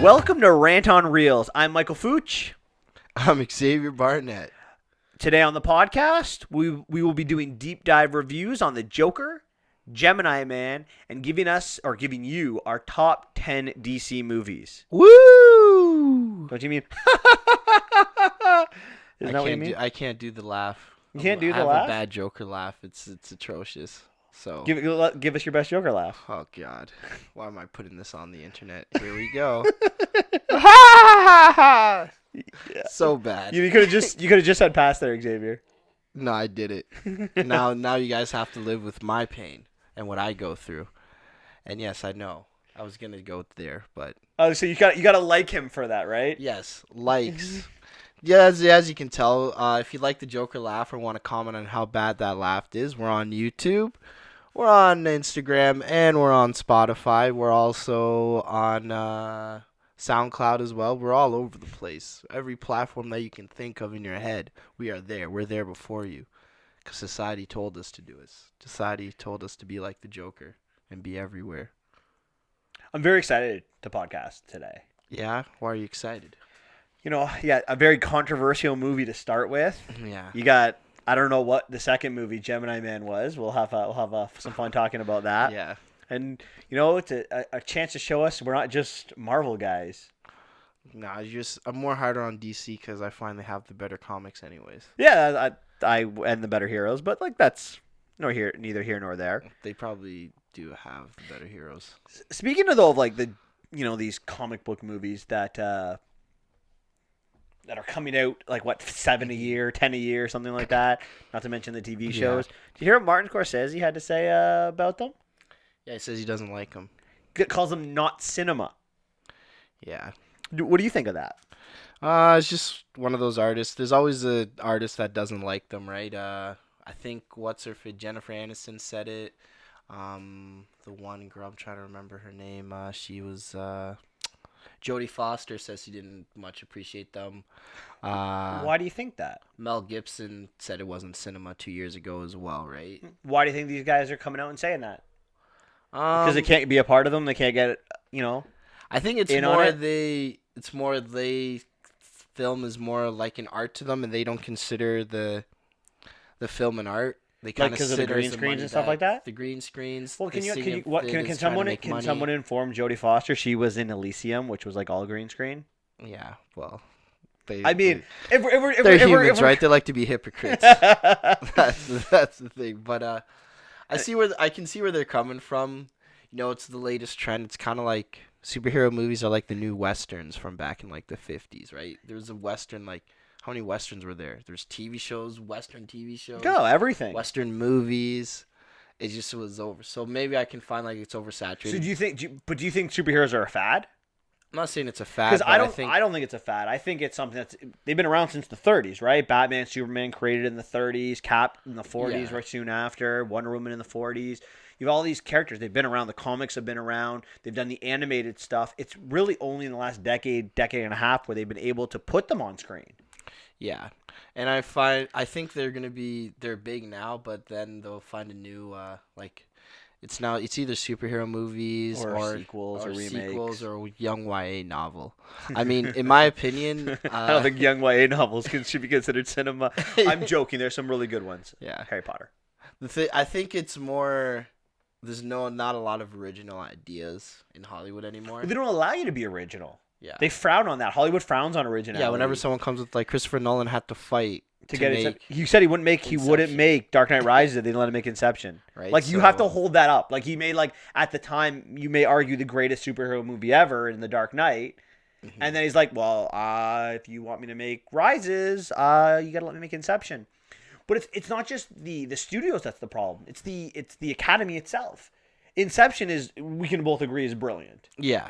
Welcome to Rant on Reels. I'm Michael Fooch. I'm Xavier Barnett. Today on the podcast, we will be doing deep dive reviews on the Joker, Gemini Man, and giving you our top 10 DC movies. Woo! Don't you mean? Isn't that what you mean? I can't do the laugh. You can't do the I have laugh? a bad Joker laugh. It's atrocious. So Give us your best Joker laugh. oh god, why am I putting this on the internet? Here we go. Yeah. So bad. You could have just had pass there, Xavier. No, I did it. Now you guys have to live with my pain and what I go through. And yes, I know I was gonna go there, but Oh, so you gotta like him for that, right? yes, likes. Yeah, as you can tell, if you like the Joker laugh or want to comment on how bad that laugh is, we're on YouTube, we're on Instagram, and we're on Spotify. We're also on SoundCloud as well. We're all over the place. Every platform that you can think of in your head, we are there. We're there before you, because society told us to do it. Society told us to be like the Joker and be everywhere. I'm very excited to podcast today. Yeah? Why are you excited? A very controversial movie to start with. Yeah. You got, I don't know what the second movie, Gemini Man, was. We'll have some fun talking about that. Yeah. And, it's a chance to show us we're not just Marvel guys. Nah, I'm more harder on DC because I find they have the better comics anyways. Yeah, I and the better heroes, but that's neither here nor there. They probably do have the better heroes. Speaking of though of these comic book movies that are coming out 7 a year, 10 a year, something like that. Not to mention the TV shows. Yeah. Did you hear what Martin Scorsese had to say about them? Yeah, he says he doesn't like them. It calls them not cinema. Yeah. What do you think of that? It's just one of those artists. There's always an artist that doesn't like them, right? I think Jennifer Aniston said it. The one girl, I'm trying to remember her name. She was Jodie Foster says she didn't much appreciate them. Why do you think that? Mel Gibson said it wasn't cinema 2 years ago as well, right? Why do you think these guys are coming out and saying that? Because they can't be a part of them. They can't get it. I think it's more they film is more like an art to them, and they don't consider the film an art. They kind of because of the green screens and stuff like that. The green screens. Well, can someone inform Jodie Foster she was in Elysium, which was all green screen? Yeah, well, if they're we're humans, right? They like to be hypocrites. That's the thing. But I can see where they're coming from. It's the latest trend. It's kind of like superhero movies are like the new westerns from back in the 50s, right? There's a western how many westerns were there? There's TV shows, western TV shows. Go everything. Western movies. It just was over. So maybe I can find it's oversaturated. So do you think superheroes are a fad? I'm not saying it's a fad. Because I don't think it's a fad. I think it's something they've been around since the 30s, right? Batman, Superman created in the 30s, Cap in the 40s, right soon after, Wonder Woman in the 40s. You have all these characters. They've been around. The comics have been around. They've done the animated stuff. It's really only in the last decade and a half where they've been able to put them on screen. Yeah, and I think they're big now, but then they'll find a new it's either superhero movies or sequels or remakes or young YA novel. I mean, in my opinion, I don't think young YA novels should be considered cinema. I'm joking. There's some really good ones. Yeah, Harry Potter. I think it's more. There's not a lot of original ideas in Hollywood anymore. But they don't allow you to be original. Yeah. They frown on that. Hollywood frowns on originality. Yeah, whenever someone comes with Christopher Nolan had to fight to get make it. He said he wouldn't make Dark Knight Rises if they didn't let him make Inception. Right. You have to hold that up. He made at the time you may argue the greatest superhero movie ever in The Dark Knight. Mm-hmm. And then he's like, well, if you want me to make Rises, you got to let me make Inception. But it's not just the studios that's the problem. It's the Academy itself. Inception we can both agree is brilliant. Yeah.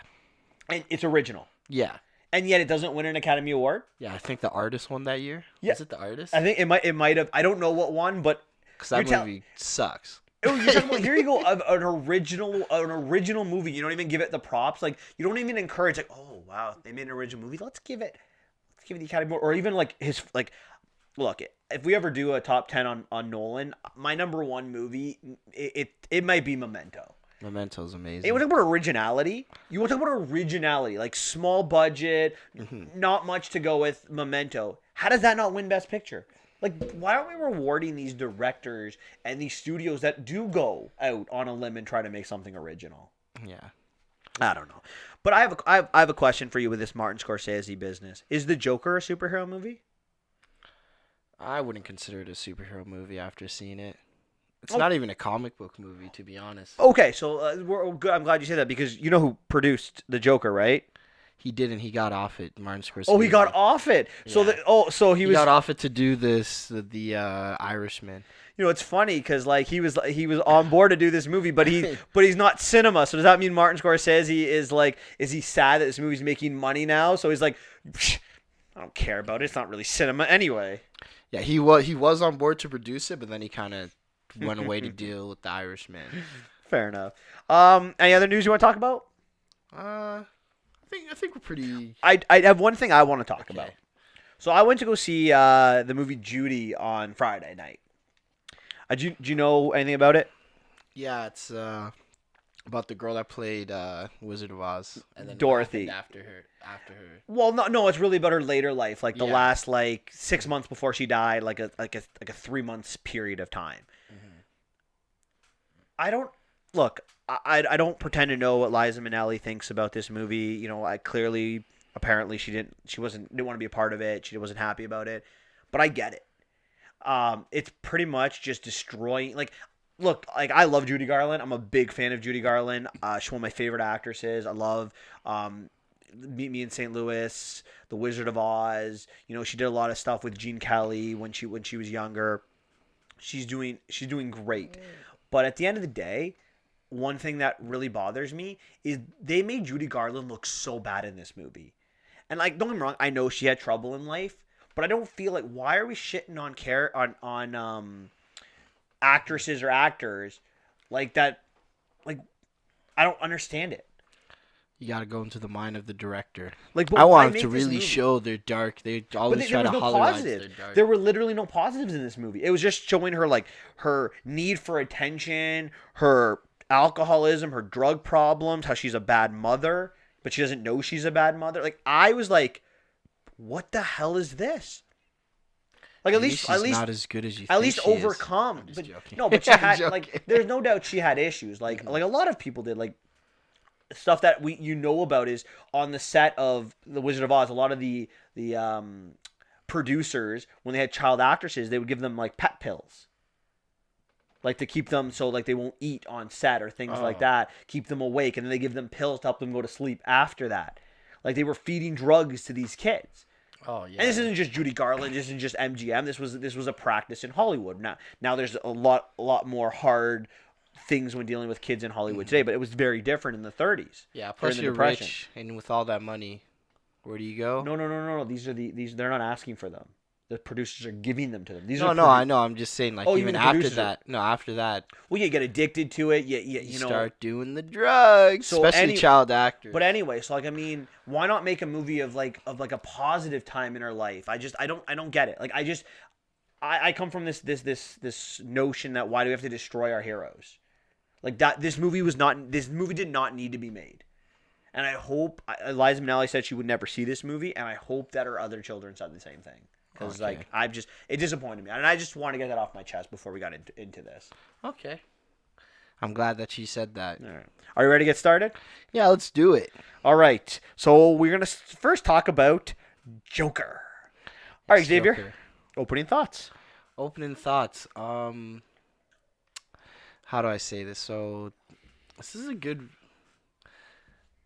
And it's original. Yeah. And yet it doesn't win an Academy Award. Yeah, I think The Artist won that year. Yeah. Was it The Artist? I think it might have. I don't know what won, but because that movie sucks. Oh, you're talking about, here you go, an original movie. You don't even give it the props. You don't even encourage oh wow, they made an original movie. Let's give it the Academy Award, or even his look. If we ever do a top 10 on Nolan, my number one movie, it might be Memento. Memento's And amazing. you want to talk about originality? You want to talk about originality, like small budget, not much to go with. Memento. How does that not win Best Picture? Like, why aren't we rewarding these directors and these studios that do go out on a limb and try to make something original? Yeah. I don't know. But I have a question for you with this Martin Scorsese business. Is The Joker a superhero movie? I wouldn't consider it a superhero movie after seeing it. It's Oh. not even a comic book movie, to be honest. Okay, so we're good. I'm glad you said that because you know who produced The Joker, right? He didn't. He got off it. Martin Scorsese. Oh, he got off it. So Yeah. so he He was. got off it to do the Irishman. You know, it's funny because like he was on board to do this movie, but he's not cinema. So does that mean Martin Scorsese is he sad that this movie's making money now? So he's like, I don't care about it. It's not really cinema anyway. Yeah, he was on board to produce it, but then he kind of went away to deal with the Irishman. Fair enough. Any other news you want to talk about? I think we're pretty. I have one thing I want to talk Okay. about. So I went to go see the movie Judy on Friday night. Do you know anything about it? Yeah, it's about the girl that played Wizard of Oz, and then it Dorothy. happened after her. Well, no, it's really about her later life, like the Yeah. last 6 months before she died, like a 3 months period of time. I don't look. I don't pretend to know what Liza Minnelli thinks about this movie. You know, apparently she didn't want to be a part of it. She wasn't happy about it, but I get it. It's pretty much just destroying. Look, I love Judy Garland. I'm a big fan of Judy Garland. She's one of my favorite actresses. I love Meet Me in St. Louis, The Wizard of Oz. You know, she did a lot of stuff with Gene Kelly when she was younger. She's doing great. But at the end of the day, one thing that really bothers me is they made Judy Garland look so bad in this movie. And don't get me wrong, I know she had trouble in life, but I don't feel like why are we shitting on actresses or actors like that? Like, I don't understand it. You got to go into the mind of the director. But I why want make to this really movie? show they're dark. They But always there try was to no Hollywoodize positives. their dark. There were literally no positives in this movie. It was just showing her her need for attention, her alcoholism, her drug problems, how she's a bad mother, but she doesn't know she's a bad mother. I was like, what the hell is this? At least she's not as good as you. at think least she is. overcome. I'm just But joking. no, but she I'm had joking. there's no doubt she had issues. Like a lot of people did. Stuff that you know about is on the set of The Wizard of Oz. A lot of the producers, when they had child actresses, they would give them pet pills, to keep them so they won't eat on set or things like that, keep them awake, and then they give them pills to help them go to sleep after that. They were feeding drugs to these kids. Oh yeah. And this isn't just Judy Garland. This isn't just MGM. This was a practice in Hollywood. Now there's a lot more hard things when dealing with kids in Hollywood today, but it was very different in the 30s. Yeah. during Plus, the you're Depression. rich, and with all that money, where do you go? No. These they're not asking for them. The producers are giving them to them. These No, are I know. I'm just saying, Oh, you even mean the after producers that. No, after that, Well, you get addicted to it. You you know. start doing the drugs, So especially child actors. But anyway, so why not make a movie of a positive time in her life? I don't get it. I come from this notion that why do we have to destroy our heroes? This movie did not need to be made. And I hope Liza Minnelli said she would never see this movie, and I hope that her other children said the same thing. Because Okay. it disappointed me, and I just want to get that off my chest before we got into this. Okay. I'm glad that she said that. All right, are you ready to get started? Yeah, let's do it. All right, so we're gonna first talk about Joker. All right, Xavier, Joker. opening thoughts. Opening thoughts. How do I say this? So, this is a good.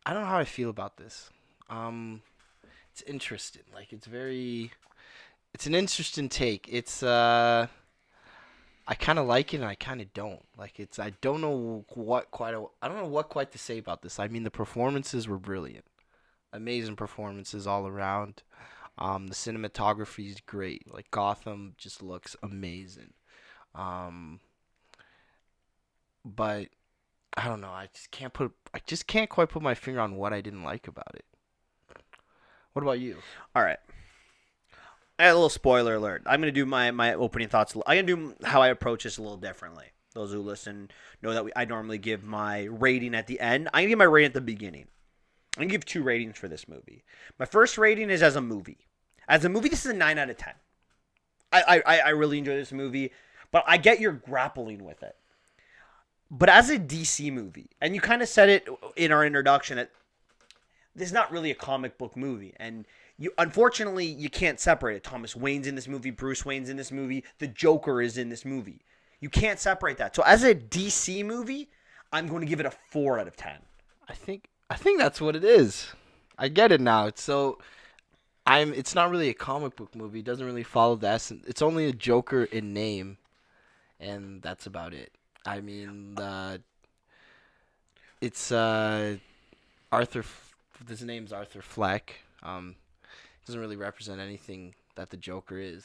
I don't know how I feel about this. It's interesting. It's an interesting take. I kind of like it and I kind of don't. I don't know what quite to say about this. I mean, the performances were brilliant. Amazing performances all around. The cinematography is great. Gotham just looks amazing. But I don't know. I just can't quite put my finger on what I didn't like about it. What about you? All right. A little spoiler alert. I'm going to do my opening thoughts. I'm going to do how I approach this a little differently. Those who listen know that I normally give my rating at the end. I'm going to give my rating at the beginning. I'm going to give 2 ratings for this movie. My first rating is as a movie. As a movie, this is a 9 out of 10. I really enjoy this movie, but I get you're grappling with it. But as a DC movie, and you kind of said it in our introduction, that this is not really a comic book movie. And unfortunately, you can't separate it. Thomas Wayne's in this movie. Bruce Wayne's in this movie. The Joker is in this movie. You can't separate that. So as a DC movie, I'm going to give it a 4 out of 10. I think that's what it is. I get it now. It's not really a comic book movie. It doesn't really follow the essence. It's only a Joker in name, and that's about it. I mean, it's Arthur. His name's Arthur Fleck. Doesn't really represent anything that the Joker is.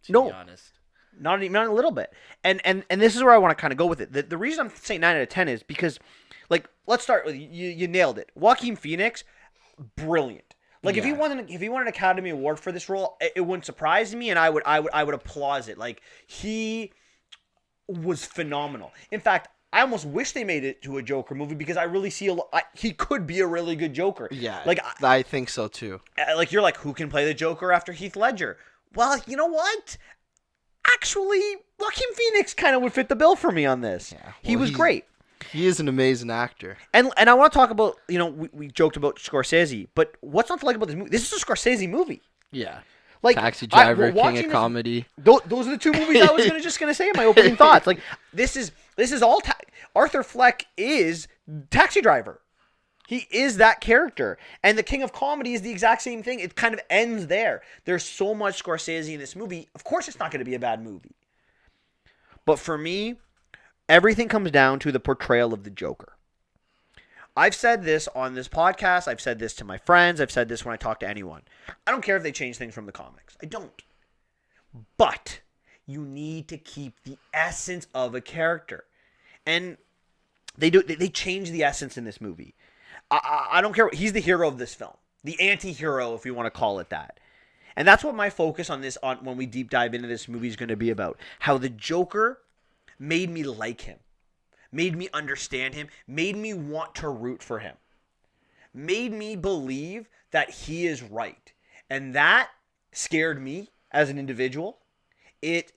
To be honest, not a little bit. And this is where I want to kind of go with it. The reason I'm saying 9 out of 10 is because, like, let's start with you nailed it. Joaquin Phoenix, brilliant. Like, if he won an Academy Award for this role, it wouldn't surprise me, and I would applaud it. Like, he was phenomenal. In fact, I almost wish they made it to a Joker movie because I really see he could be a really good Joker. Yeah, like I think so too. Like, you're like, who can play the Joker after Heath Ledger? Well, you know what? Actually, Joaquin Phoenix kind of would fit the bill for me on this. Yeah, he was great. He is an amazing actor. And I want to talk about, we joked about Scorsese, but what's not to like about this movie? This is a Scorsese movie. Yeah. Like, Taxi Driver, King of Comedy. Those are the 2 movies I was just gonna say in my opening thoughts. Like, this is all Arthur Fleck is Taxi Driver. He is that character, and the King of Comedy is the exact same thing. It kind of ends there. There's so much Scorsese in this movie. Of course, it's not going to be a bad movie. But for me, everything comes down to the portrayal of the Joker. I've said this on this podcast. I've said this to my friends. I've said this when I talk to anyone. I don't care if they change things from the comics. I don't. But you need to keep the essence of a character. And they do. They change the essence in this movie. I don't care. He's the hero of this film. The anti-hero, if you want to call it that. And that's what my focus on when we deep dive into this movie is going to be about. How the Joker made me like him. Made me understand him, made me want to root for him, made me believe that he is right. And that scared me as an individual. It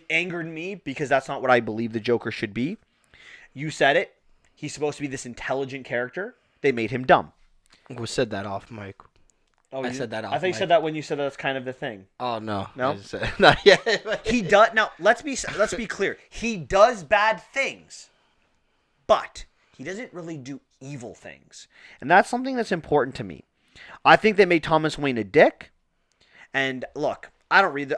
angered me because that's not what I believe the Joker should be. You said it. He's supposed to be this intelligent character. They made him dumb. Who said that off mic? Oh, I said that off I thought you said that when you said that's kind of the thing. Oh, no. No? Not yet. He does. Now, let's be clear. He does bad things. But he doesn't really do evil things. And that's something that's important to me. I think they made Thomas Wayne a dick. And look, I don't read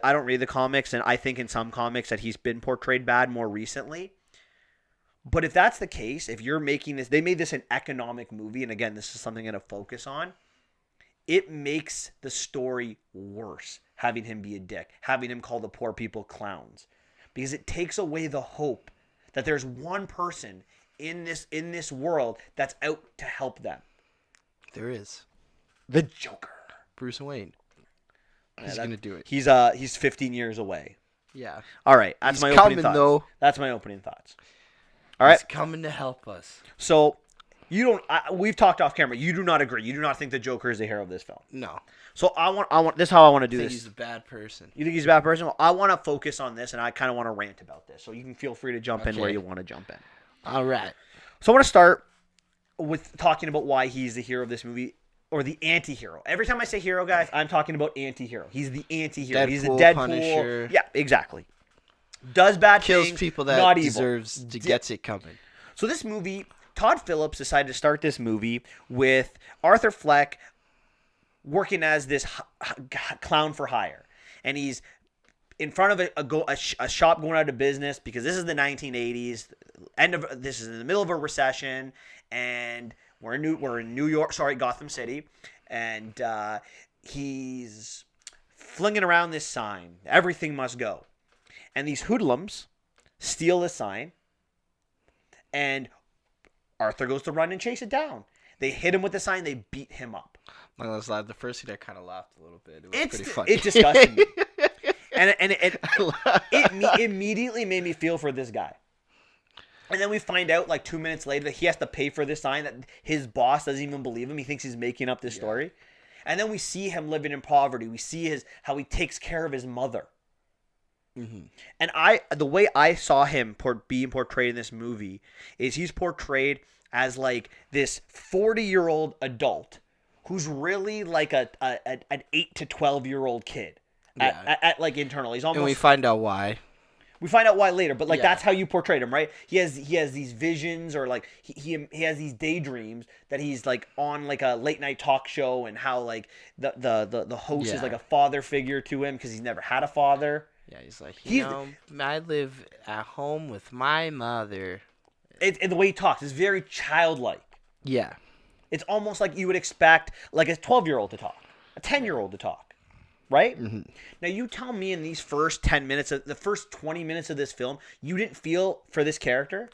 the comics, and I think in some comics that he's been portrayed bad more recently. But if that's the case, if you're making this, they made this an economic movie, and again, this is something I'm going to focus on. It makes the story worse having him be a dick, having him call the poor people clowns. Because it takes away the hope that there's one person in this world that's out to help them. There is. The Joker. Bruce Wayne. He's going to do it. He's 15 years away. Yeah. All right. That's my opening thoughts. Though. That's my opening thoughts. All right. He's coming to help us. So, we've talked off camera. You do not agree. You do not think the Joker is the hero of this film. No. So I want this is how I want to do this. He's a bad person. You think he's a bad person? Well, I want to focus on this, and I kind of want to rant about this. So you can feel free to jump in where you want to jump in. All right. So I want to start with talking about why he's the hero of this movie, or the anti-hero. Every time I say hero, guys, I'm talking about anti-hero. He's the anti-hero. He's a Deadpool. Punisher. Yeah, exactly. Does bad things, kills people that not deserves to gets it coming. So this movie, Todd Phillips decided to start this movie with Arthur Fleck working as this clown for hire. And he's in front of a shop going out of business because this is the 1980s. This is in the middle of a recession, and we're in New York. Sorry, Gotham City, and he's flinging around this sign. Everything must go, and these hoodlums steal the sign, and Arthur goes to run and chase it down. They hit him with the sign. They beat him up. The first scene I kind of laughed a little bit. It was pretty funny. It disgusted me. And it immediately made me feel for this guy. And then we find out like 2 minutes later that he has to pay for this sign, that his boss doesn't even believe him. He thinks he's making up this story. And then we see him living in poverty. We see how he takes care of his mother. Mm-hmm. And the way I saw him being portrayed in this movie is he's portrayed as like this 40-year-old adult who's really like an 8 to 12-year-old kid at like internal. He's almost. And we find out why. We find out why later, but like that's how you portrayed him, right? He has these visions, or like he has these daydreams that he's like on like a late night talk show, and how like the host is like a father figure to him because he's never had a father. Yeah, he's like, I live at home with my mother. And the way he talks is very childlike. Yeah. It's almost like you would expect like a 12-year-old to talk, a 10-year-old to talk. Right? Mm-hmm. Now, you tell me in these first 10 minutes, the first 20 minutes of this film, you didn't feel for this character?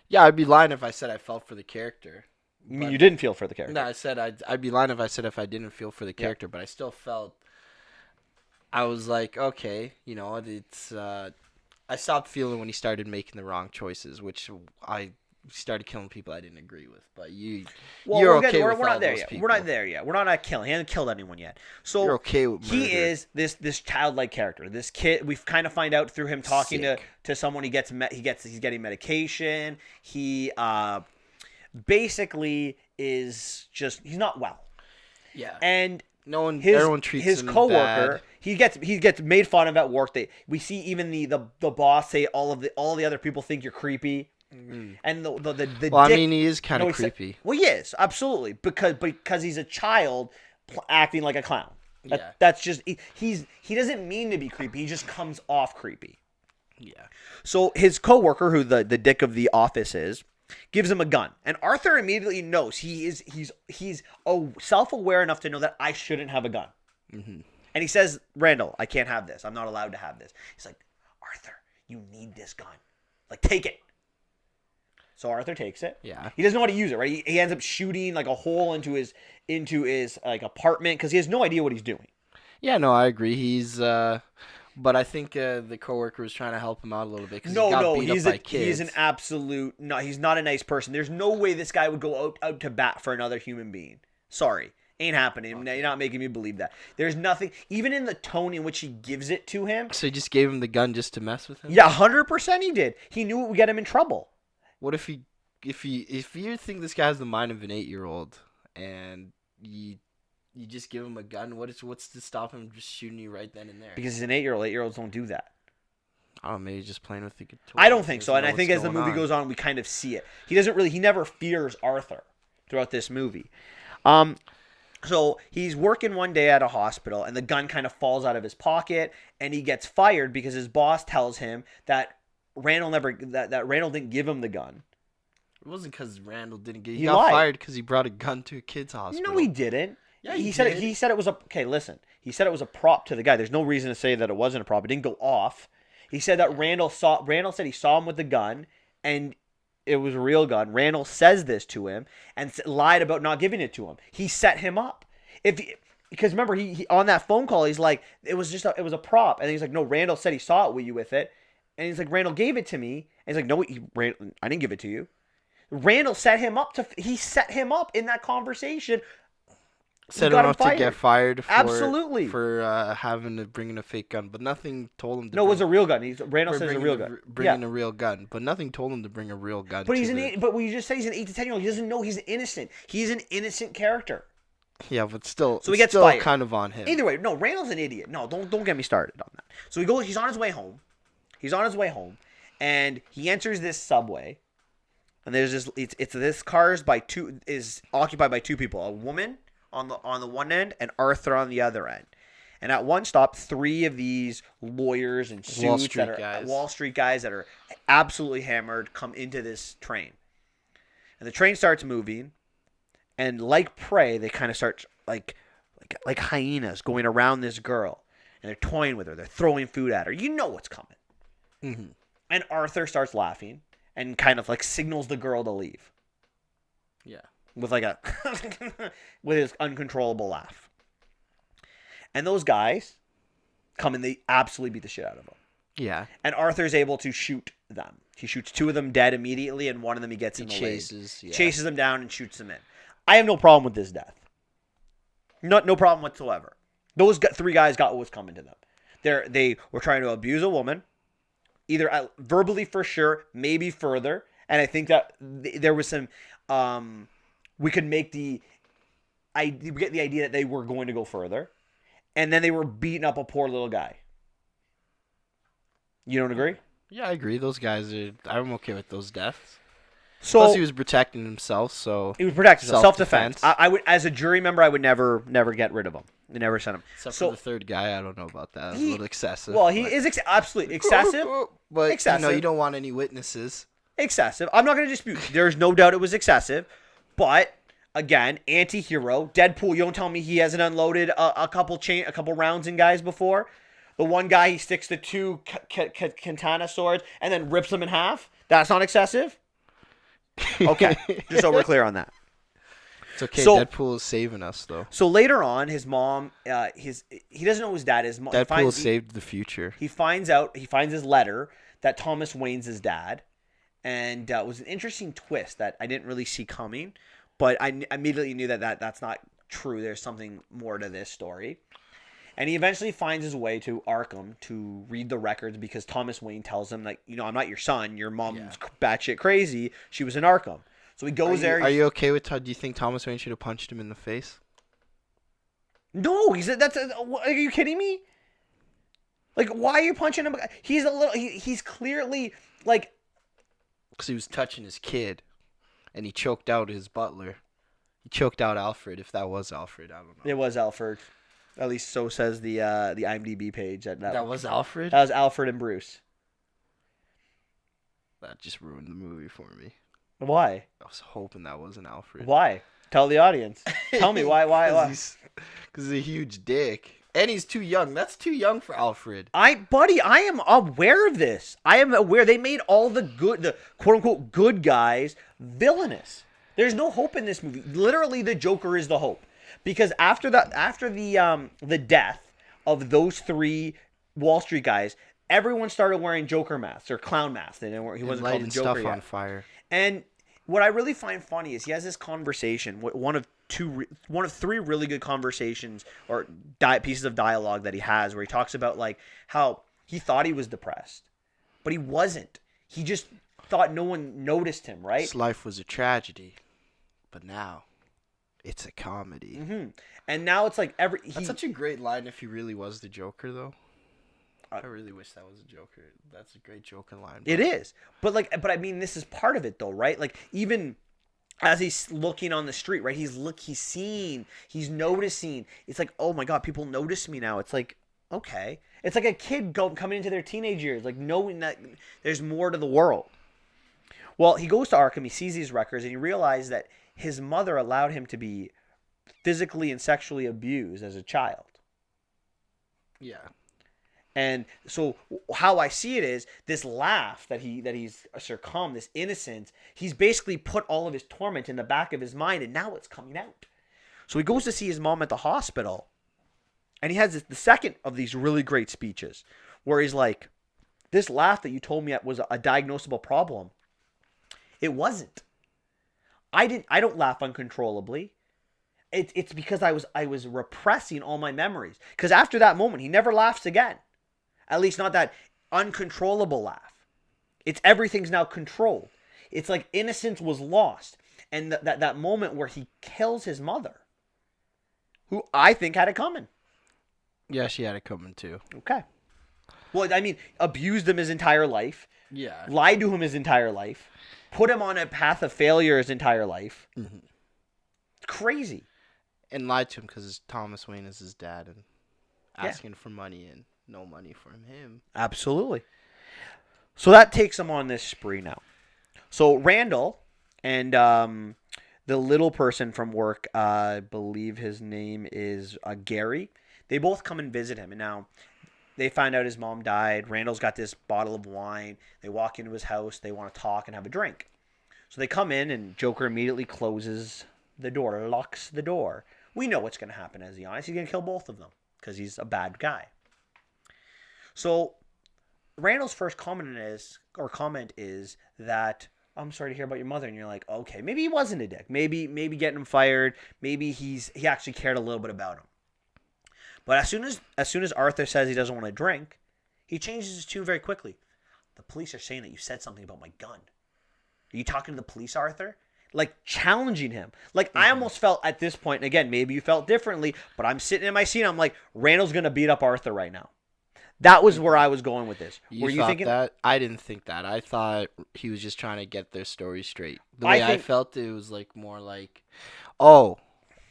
Yeah, I'd be lying if I said I felt for the character. You mean you didn't feel for the character? No, I said I'd be lying if I said if I didn't feel for the character, but I still felt. I was like, okay, it's. I stopped feeling when he started making the wrong choices, which I started killing people I didn't agree with. But you're okay with we're all not there those yet. people. We're not there yet. We're not at killing. He hasn't killed anyone yet. So you're okay with murder. He is this childlike character. This kid. We kind of find out through him talking to someone. He's getting medication. He basically is just, he's not well. Yeah. And everyone treats his him coworker. bad. He gets made fun of at work. We see even the boss say all the other people think you're creepy. And he is kind of creepy. Well, he is, absolutely, because he's a child acting like a clown. Yeah. That's just he doesn't mean to be creepy. He just comes off creepy. Yeah. So his coworker, who the dick of the office is, gives him a gun, and Arthur immediately knows he's self-aware enough to know that I shouldn't have a gun. Mm-hmm. And he says, Randall, I can't have this. I'm not allowed to have this. He's like, Arthur, you need this gun. Like, take it. So Arthur takes it. Yeah. He doesn't know how to use it, right? He ends up shooting like a hole into his like apartment because he has no idea what he's doing. Yeah, no, I agree. But I think the coworker was trying to help him out a little bit because he got beat up by kids. He's an absolute he's not a nice person. There's no way this guy would go out to bat for another human being. Sorry. Ain't happening. Okay. You're not making me believe that. There's nothing, even in the tone in which he gives it to him. So he just gave him the gun just to mess with him? Yeah, 100% he did. He knew it would get him in trouble. What if you think this guy has the mind of an 8-year-old and you just give him a gun, what's to stop him just shooting you right then and there? Because he's an 8-year-old. 8-year-olds don't do that. I don't know, maybe just playing with the toy. I don't think so. And I think as the movie goes on, we kind of see it. He never fears Arthur throughout this movie. So he's working one day at a hospital, and the gun kind of falls out of his pocket, and he gets fired because his boss tells him that Randall didn't give him the gun. It wasn't because Randall didn't get. He got lied. Fired because he brought a gun to a kid's hospital. No, he didn't. Yeah, he said it. He said it was okay. Listen, he said it was a prop to the guy. There's no reason to say that it wasn't a prop. It didn't go off. He said that Randall said he saw him with the gun, and it was a real gun. Randall says this to him and lied about not giving it to him. He set him up. Because remember, he on that phone call, he's like, it was a prop, and he's like, no, Randall said he saw it with you with it, and he's like, Randall gave it to me, and he's like, no, I didn't give it to you. Randall set him up in that conversation. Set him up to get fired for, absolutely, for bringing a fake gun, but nothing told him to. No, it was a real gun. Randall says it's a real gun. Bringing a real gun, but nothing told him to bring a real gun. But but when you just say he's an 8 to 10-year-old, he doesn't know he's innocent. He's an innocent character. Yeah, but still, so he gets fired. Kind of on him. Either way, no, Randall's an idiot. No, don't get me started on that. So he's on his way home. And he enters this subway. And there's this car is occupied by two people, a woman on the one end and Arthur on the other end. And at one stop, 3 of these lawyers in suits Wall Street guys that are absolutely hammered come into this train. And the train starts moving, and like prey, they kind of start like hyenas going around this girl, and they're toying with her. They're throwing food at her. You know what's coming. Mm-hmm. And Arthur starts laughing and kind of like signals the girl to leave. Yeah. With with his uncontrollable laugh. And those guys come and they absolutely beat the shit out of him. Yeah. And Arthur's able to shoot them. He shoots 2 of them dead immediately, and one of them he gets in the leg. Chases them down and shoots them in. I have no problem with this death. No problem whatsoever. Those 3 guys got what was coming to them. They were trying to abuse a woman, either verbally for sure, maybe further. And I think that there was some. We could make we get the idea that they were going to go further, and then they were beating up a poor little guy. You don't agree? Yeah, I agree. Those guys I'm okay with those deaths. So plus, he was protecting himself. So he was protecting self-defense. I would, as a jury member, I would never get rid of him. I never send him. Except for the third guy, I don't know about that. It's a little excessive. Well, he is absolutely excessive. But excessive. You don't want any witnesses. Excessive. I'm not going to dispute. There's no doubt it was excessive. But again, anti-hero. Deadpool. You don't tell me he hasn't unloaded a couple rounds in guys before. The one guy, he sticks the 2 katana swords and then rips them in half. That's not excessive. Okay, just so we're clear on that. It's okay. Deadpool is saving us, though. So later on, his mom, he doesn't know his dad is. Deadpool saved the future. He finds his letter that Thomas Wayne's his dad, and it was an interesting twist that I didn't really see coming, but I immediately knew that that's not true. There's something more to this story. And he eventually finds his way to Arkham to read the records because Thomas Wayne tells him, like, I'm not your son. Your mom's batshit crazy. She was in Arkham. So he goes there. Are you okay with do you think Thomas Wayne should have punched him in the face? No, are you kidding me? Like, why are you punching him? He's clearly, like. Because he was touching his kid, and he choked out his butler. He choked out Alfred, if that was Alfred. I don't know. It was Alfred. At least so says the IMDb page. That was Alfred? That was Alfred and Bruce. That just ruined the movie for me. Why? I was hoping that wasn't Alfred. Why? Tell the audience. Tell me why? Because he's a huge dick. And he's too young. That's too young for Alfred. I am aware of this. I am aware they made all the quote-unquote good guys villainous. There's no hope in this movie. Literally, the Joker is the hope. Because after the death of those 3 Wall Street guys, everyone started wearing Joker masks or clown masks. He wasn't called the Joker yet. On fire. And what I really find funny is he has this conversation, one of 3 really good conversations or pieces of dialogue that he has, where he talks about like how he thought he was depressed, but he wasn't. He just thought no one noticed him. Right? His life was a tragedy, but now. It's a comedy. Mm-hmm. And now it's like That's such a great line if he really was the Joker, though. I really wish that was a Joker. That's a great Joker line. It is. But I mean, this is part of it, though, right? Like, even as he's looking on the street, right? He's seeing, he's noticing. It's like, oh my God, people notice me now. It's like, okay. It's like a kid coming into their teenage years, like knowing that there's more to the world. Well, he goes to Arkham, he sees these records, and he realizes that his mother allowed him to be physically and sexually abused as a child. Yeah. And so how I see it is this laugh that he's succumbed, this innocence, he's basically put all of his torment in the back of his mind, and now it's coming out. So he goes to see his mom at the hospital, and he has the second of these really great speeches where he's like, this laugh that you told me was a diagnosable problem. It wasn't. I don't laugh uncontrollably. It's because I was repressing all my memories. Because after that moment, he never laughs again. At least not that uncontrollable laugh. It's everything's now controlled. It's like innocence was lost. And that moment where he kills his mother, who I think had it coming. Yeah, she had it coming too. Okay. Well, I mean, abused him his entire life. Yeah. Lied to him his entire life. Put him on a path of failure his entire life. Mm-hmm. It's crazy. And lied to him because Thomas Wayne is his dad and asking for money and no money from him. Absolutely. So that takes him on this spree now. So Randall and the little person from work, I believe his name is Gary, they both come and visit him. And now they find out his mom died. Randall's got this bottle of wine. They walk into his house. They want to talk and have a drink. So they come in, and Joker immediately closes the door, locks the door. We know what's going to happen, as he's honest. He's going to kill both of them because he's a bad guy. So Randall's first comment is that I'm sorry to hear about your mother, and you're like, okay, maybe he wasn't a dick. Maybe getting him fired. Maybe he actually cared a little bit about him. But as soon as Arthur says he doesn't want to drink, he changes his tune very quickly. The police are saying that you said something about my gun. Are you talking to the police, Arthur? Like challenging him. Like I almost felt at this point, and again, maybe you felt differently, but I'm sitting in my seat. I'm like, Randall's gonna beat up Arthur right now. That was where I was going with this. Were you thinking that? I didn't think that. I thought he was just trying to get their story straight. The way I felt it was like more like, oh,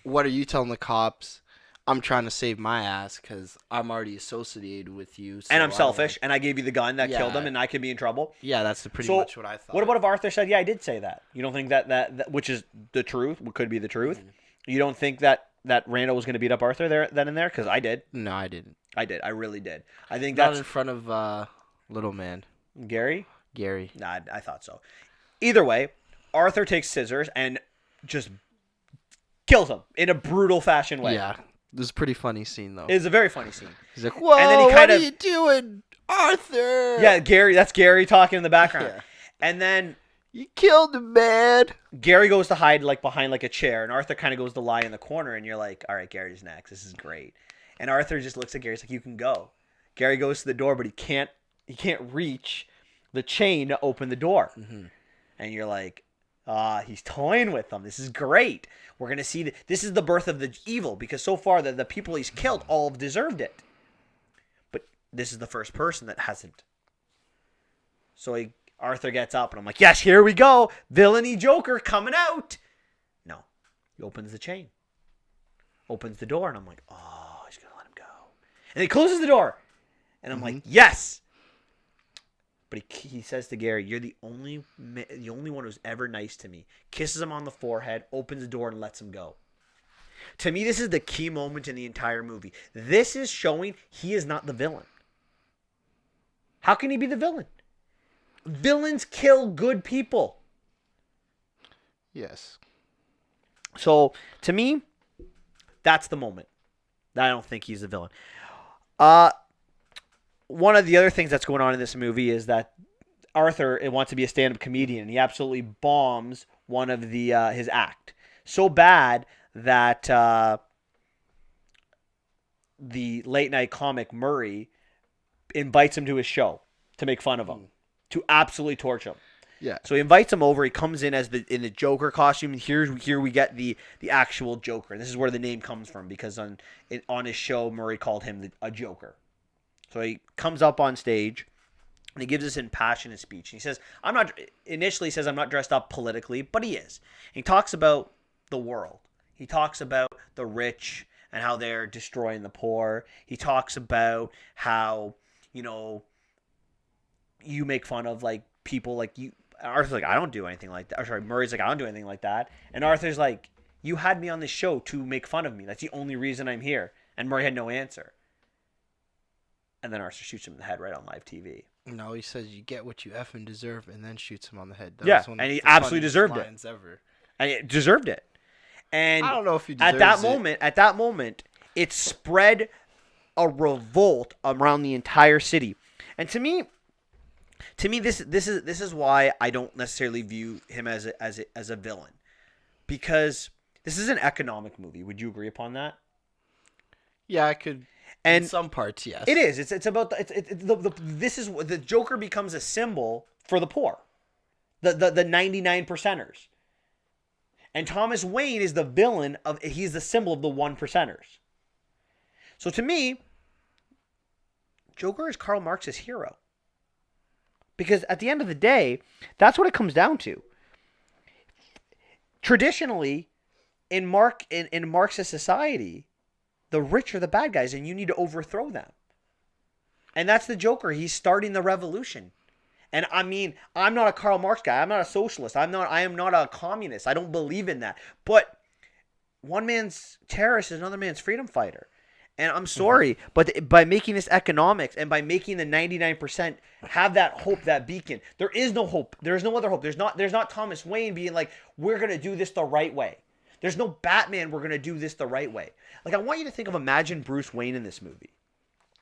what are you telling the cops? I'm trying to save my ass because I'm already associated with you. So and I'm selfish, and I gave you the gun that killed him, and I could be in trouble. Yeah, that's pretty much what I thought. What about if Arthur said, yeah, I did say that? You don't think that which is the truth, what could be the truth? You don't think that Randall was going to beat up Arthur then and there? Because I did. No, I didn't. I did. I really did. I think Not in front of little man. Gary? Gary. Nah, I thought so. Either way, Arthur takes scissors and just kills him in a brutal fashion way. Yeah. This is a pretty funny scene, though. It's a very funny scene. He's like, whoa, and then he what are you doing, Arthur? Yeah, Gary. That's Gary talking in the background. Yeah. And then... You killed him, man. Gary goes to hide like behind like a chair, and Arthur kind of goes to lie in the corner, and you're like, all right, Gary's next. This is great. And Arthur just looks at Gary. He's like, you can go. Gary goes to the door, but he can't reach the chain to open the door. Mm-hmm. And you're like, he's toying with them. This is great. We're going to see this is the birth of the evil, because so far the people he's killed all have deserved it. But this is the first person that hasn't. So Arthur gets up, and I'm like, yes, here we go. Villainy Joker coming out. No. He opens the chain. Opens the door, and I'm like, oh, he's going to let him go. And he closes the door. And I'm like, yes. But he says to Gary, you're the only one who's ever nice to me. Kisses him on the forehead, opens the door, and lets him go. To me, this is the key moment in the entire movie. This is showing he is not the villain. How can he be the villain? Villains kill good people. Yes. So, to me, that's the moment. I don't think he's the villain. One of the other things that's going on in this movie is that Arthur wants to be a stand-up comedian, and he absolutely bombs one of his act. So bad that the late-night comic Murray invites him to his show to make fun of him, to absolutely torch him. Yeah. So he invites him over. He comes in as in the Joker costume. Here we get the actual Joker. And this is where the name comes from, because on his show Murray called him a Joker. So he comes up on stage and he gives this impassioned speech. And he says, I'm not dressed up politically, but he is. And he talks about the world. He talks about the rich and how they're destroying the poor. He talks about how, you make fun of like people like you. Arthur's like, I don't do anything like that. Or sorry, Murray's like, I don't do anything like that. And Arthur's like, you had me on this show to make fun of me. That's the only reason I'm here. And Murray had no answer. And then Arthur shoots him in the head right on live TV. No, he says you get what you effing deserve, and then shoots him on the head. And he absolutely deserved it. Ever. And he deserved it. And I don't know if he deserves at that moment, it spread a revolt around the entire city. And to me, this is why I don't necessarily view him as a villain, because this is an economic movie. Would you agree upon that? Yeah, I could. And in some parts, yes. It is. It's about this is the Joker becomes a symbol for the poor, the 99 percenters, and Thomas Wayne is the villain he's the symbol of the 1 percenters. So to me, Joker is Karl Marx's hero, because at the end of the day, that's what it comes down to. Traditionally, in Marxist society, the rich are the bad guys, and you need to overthrow them. And that's the Joker. He's starting the revolution. And I mean, I'm not a Karl Marx guy. I'm not a socialist. I am not a communist. I don't believe in that. But one man's terrorist is another man's freedom fighter. And I'm sorry, but by making this economics and by making the 99% have that hope, that beacon, there is no hope. There's no other hope. There's not Thomas Wayne being like, we're going to do this the right way. There's no Batman, we're going to do this the right way. Like, I want you to imagine Bruce Wayne in this movie.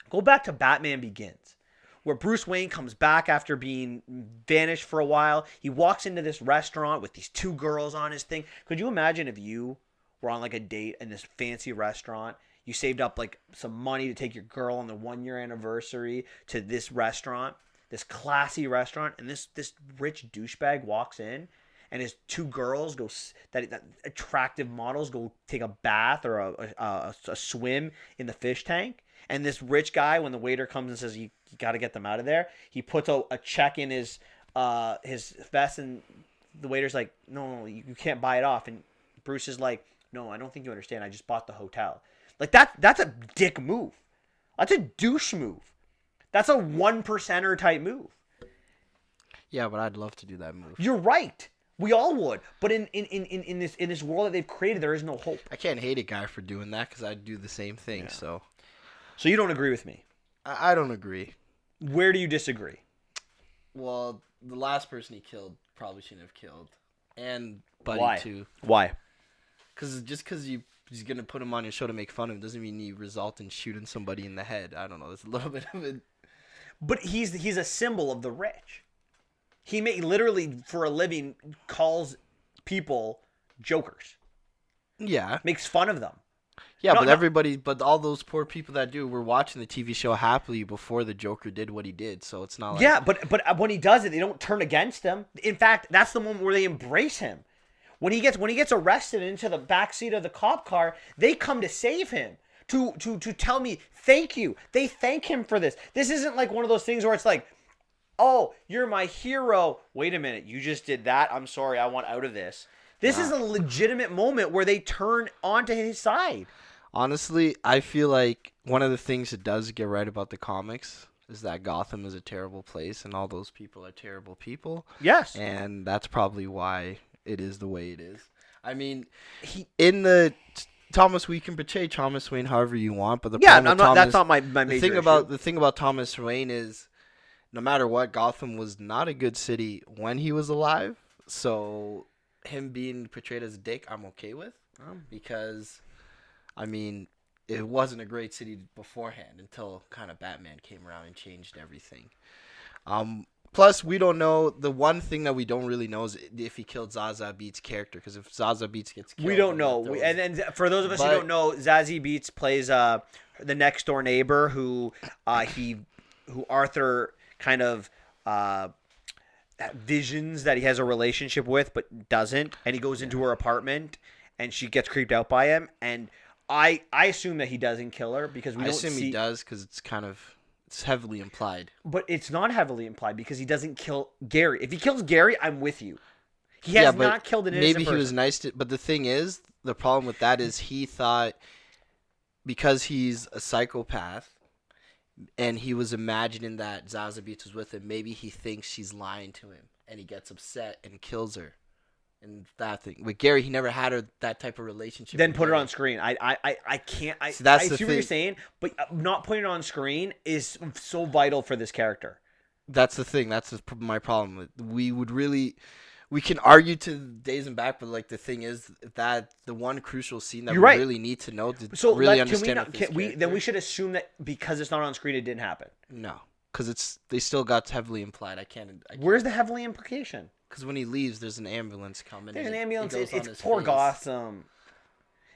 Go back to Batman Begins. where Bruce Wayne comes back after being vanished for a while. He walks into this restaurant with these two girls on his thing. Could you imagine if you were on like a date in this fancy restaurant? You saved up like some money to take your girl on the 1-year anniversary to this restaurant, this classy restaurant, and this rich douchebag walks in, and his two girls go that attractive models go take a bath or a swim in the fish tank, and this rich guy, when the waiter comes and says you got to get them out of there, he puts a check in his vest, and the waiter's like, no, you can't buy it off, and Bruce is like, no, I don't think you understand. I just bought the hotel. Like that's a dick move. That's a douche move. That's a 1%er type move. Yeah, but I'd love to do that move. You're right. We all would. But in this world that they've created, there is no hope. I can't hate a guy for doing that because I'd do the same thing. Yeah. So you don't agree with me? I don't agree. Where do you disagree? Well, the last person he killed probably shouldn't have killed. And Buddy Why? too. Why? Because just because he's going to put him on your show to make fun of him doesn't mean you result in shooting somebody in the head. I don't know. There's a little bit of it. But he's a symbol of the rich. He literally, for a living, calls people jokers. Yeah. Makes fun of them. Yeah, but all those poor people that do were watching the TV show happily before the Joker did what he did. So it's not like... Yeah, but when he does it, they don't turn against him. In fact, that's the moment where they embrace him. When he gets arrested into the backseat of the cop car, they come to save him. To tell me, thank you. They thank him for this. This isn't like one of those things where it's like, oh, you're my hero. Wait a minute, you just did that. I'm sorry, I want out of this. This is a legitimate moment where they turn onto his side. Honestly, I feel like one of the things it does get right about the comics is that Gotham is a terrible place and all those people are terrible people. Yes. And that's probably why it is the way it is. I mean, Thomas, we can portray Thomas Wayne however you want, but that's not my major issue. The thing about Thomas Wayne is, no matter what, Gotham was not a good city when he was alive. So him being portrayed as a dick, I'm okay with, because, I mean, it wasn't a great city beforehand until kind of Batman came around and changed everything. Plus, we don't know. The one thing that we don't really know is if he killed Zazie Beetz' character. Because if Zazie Beetz gets killed, we don't know. And for those of us who don't know, Zazie Beetz plays the next door neighbor who Arthur kind of visions that he has a relationship with, but doesn't. And he goes into her apartment, and she gets creeped out by him. And I assume that he doesn't kill her because we don't see. I assume he does because it's kind of. It's heavily implied. But it's not heavily implied because he doesn't kill Gary. If he kills Gary, I'm with you. He has not killed an innocent person. Maybe he was nice to... But the thing is, the problem with that is he thought because he's a psychopath and he was imagining that Zazie Beetz was with him, maybe he thinks she's lying to him and he gets upset and kills her. And that thing with Gary, he never had that type of relationship. Then put it on screen. I can't. I see what you're saying, but not putting it on screen is so vital for this character. That's the thing. That's my problem. We can argue to days and back, but like the thing is that the one crucial scene that really need to know to really understand. Then we should assume that because it's not on screen, it didn't happen. No, because they still got heavily implied. I can't. Where's the heavily implication? Because when he leaves, there's an ambulance coming. There's an ambulance. It's poor Gotham.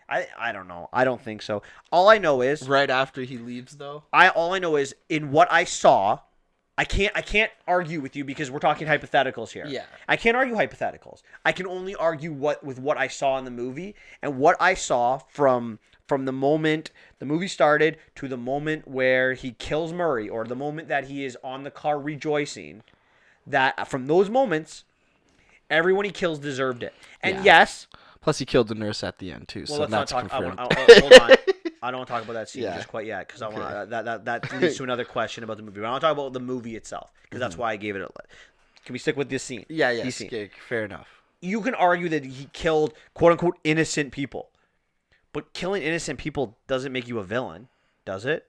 I don't know. I don't think so. All I know is right after he leaves, though. All I know is in what I saw. I can't argue with you because we're talking hypotheticals here. Yeah. I can't argue hypotheticals. I can only argue with what I saw in the movie, and what I saw from the moment the movie started to the moment where he kills Murray, or the moment that he is on the car rejoicing. That from those moments. Everyone he kills deserved it. And yes. Plus, he killed the nurse at the end, too. Well, so that's confirmed. Hold on. I don't want to talk about that scene just quite yet because I want that leads to another question about the movie. But I want to talk about the movie itself because that's why I gave it a. Can we stick with this scene? Yeah. Fair enough. You can argue that he killed quote unquote innocent people, but killing innocent people doesn't make you a villain, does it?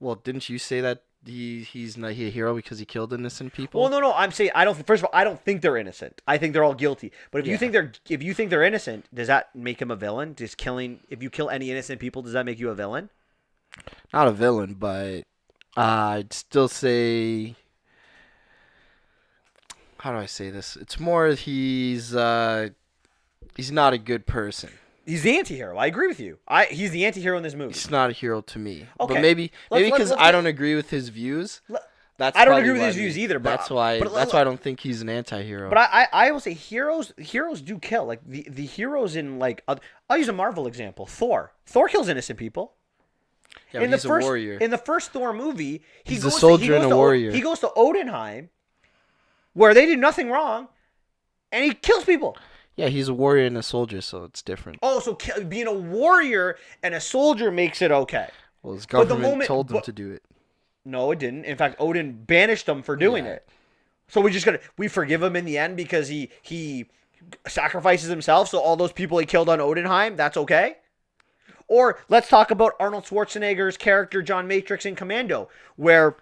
Well, didn't you say that? He's not a hero because he killed innocent people. Well, no. I'm saying I don't. First of all, I don't think they're innocent. I think they're all guilty. But if you think they're innocent, does that make him a villain? If you kill any innocent people, does that make you a villain? Not a villain, but I'd still say, how do I say this? It's more he's not a good person. He's the anti-hero. I agree with you. He's the anti-hero in this movie. He's not a hero to me. Okay. But maybe because I don't agree with his views. That's I don't agree with his views either. But that's why I don't think he's an anti-hero. But I will say heroes do kill. Like the heroes in like I'll use a Marvel example. Thor kills innocent people. Yeah, he's a warrior. In the first Thor movie, he's a soldier and a warrior. He goes to Odenheim, where they did nothing wrong, and he kills people. Yeah, he's a warrior and a soldier, so it's different. Oh, so being a warrior and a soldier makes it okay. Well, his government told them to do it. No, it didn't. In fact, Odin banished him for doing it. So we forgive him in the end because he sacrifices himself. So all those people he killed on Odenheim, that's okay. Or let's talk about Arnold Schwarzenegger's character John Matrix in Commando, where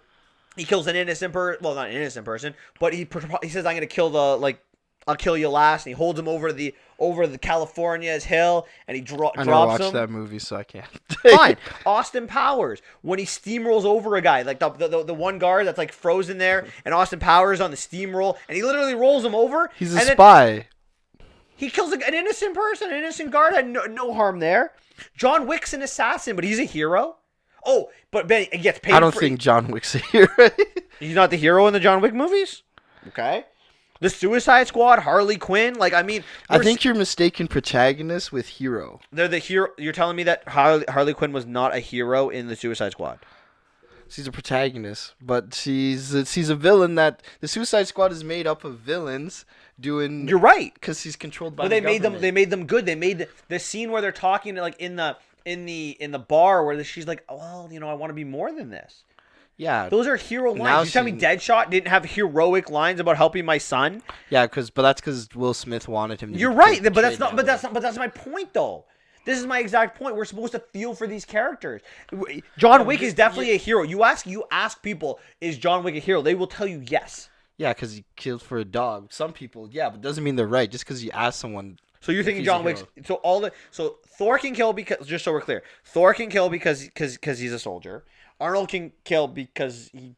he kills an innocent well, not an innocent person, but he says I'm going to kill I'll kill you last, and he holds him over the California's hill, and he drops him. I never watched that movie, so I can't. Fine. Austin Powers, when he steamrolls over a guy, like the one guard that's like frozen there, and Austin Powers on the steamroll, and he literally rolls him over. He's a spy. He kills an innocent person, an innocent guard, had no harm there. John Wick's an assassin, but he's a hero. Oh, but Ben, he gets paid. I don't think John Wick's a hero. He's not the hero in the John Wick movies? Okay. The Suicide Squad, Harley Quinn, I think you're mistaken protagonist with hero. They're the hero. You're telling me that Harley Quinn was not a hero in the Suicide Squad? She's a protagonist, but she's a villain. That the Suicide Squad is made up of villains doing. You're right, because she's controlled by. But they made them good. They made the scene where they're talking like in the bar where she's like, well, I want to be more than this. Yeah, those are hero lines. You tell me Deadshot didn't have heroic lines about helping my son? Yeah, but that's because Will Smith wanted him to. You're right, but that's my point though. This is my exact point. We're supposed to feel for these characters. John Wick is definitely a hero. You ask people, is John Wick a hero? They will tell you yes. Yeah, because he killed for a dog. Some people, yeah, but doesn't mean they're right. Just because you ask someone. So you're thinking John Wick's so Thor can kill because, just so we're clear, Thor can kill because he's a soldier. Arnold can kill because he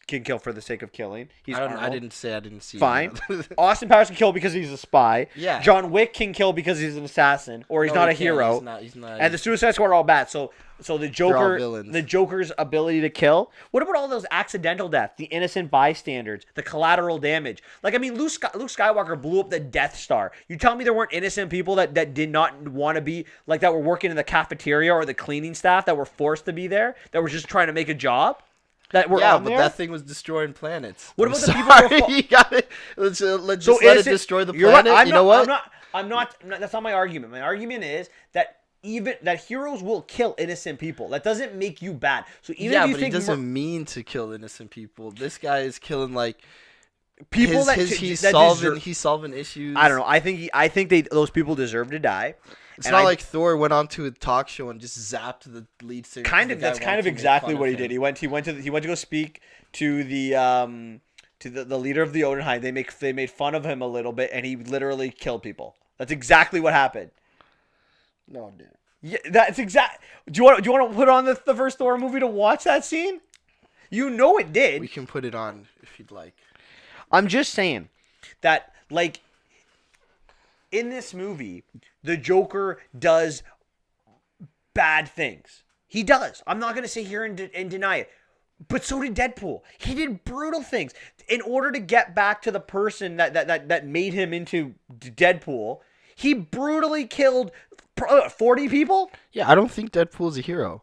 can kill for the sake of killing. I didn't see. Fine. Austin Powers can kill because he's a spy. Yeah. John Wick can kill because he's an assassin or he's not a hero. He's not. And the Suicide Squad are all bad. So the Joker's ability to kill. What about all those accidental deaths, the innocent bystanders, the collateral damage? Luke Skywalker blew up the Death Star. You tell me there weren't innocent people that did not want to be that were working in the cafeteria or the cleaning staff that were forced to be there, that were just trying to make a job? That that thing was destroying planets. What about the people? You got it. Let's just let it destroy the planet. Right. You know what? I'm not. That's not my argument. My argument is that heroes will kill innocent people. That doesn't make you bad. So even if you think he doesn't mean to kill innocent people. This guy is killing people he's solving issues. I don't know. I think those people deserve to die. It's not like Thor went on to a talk show and just zapped the lead singer. That's kind of exactly what he did. He went to go speak to the leader of the Odenheim. They made fun of him a little bit, and he literally killed people. That's exactly what happened. No, dude. Yeah, that's exact. Do you want to put on the first Thor movie to watch that scene? You know it did. We can put it on if you'd like. I'm just saying that in this movie, the Joker does bad things. He does. I'm not going to sit here and deny it. But so did Deadpool. He did brutal things. In order to get back to the person that made him into Deadpool, he brutally killed 40 people? Yeah, I don't think Deadpool's a hero.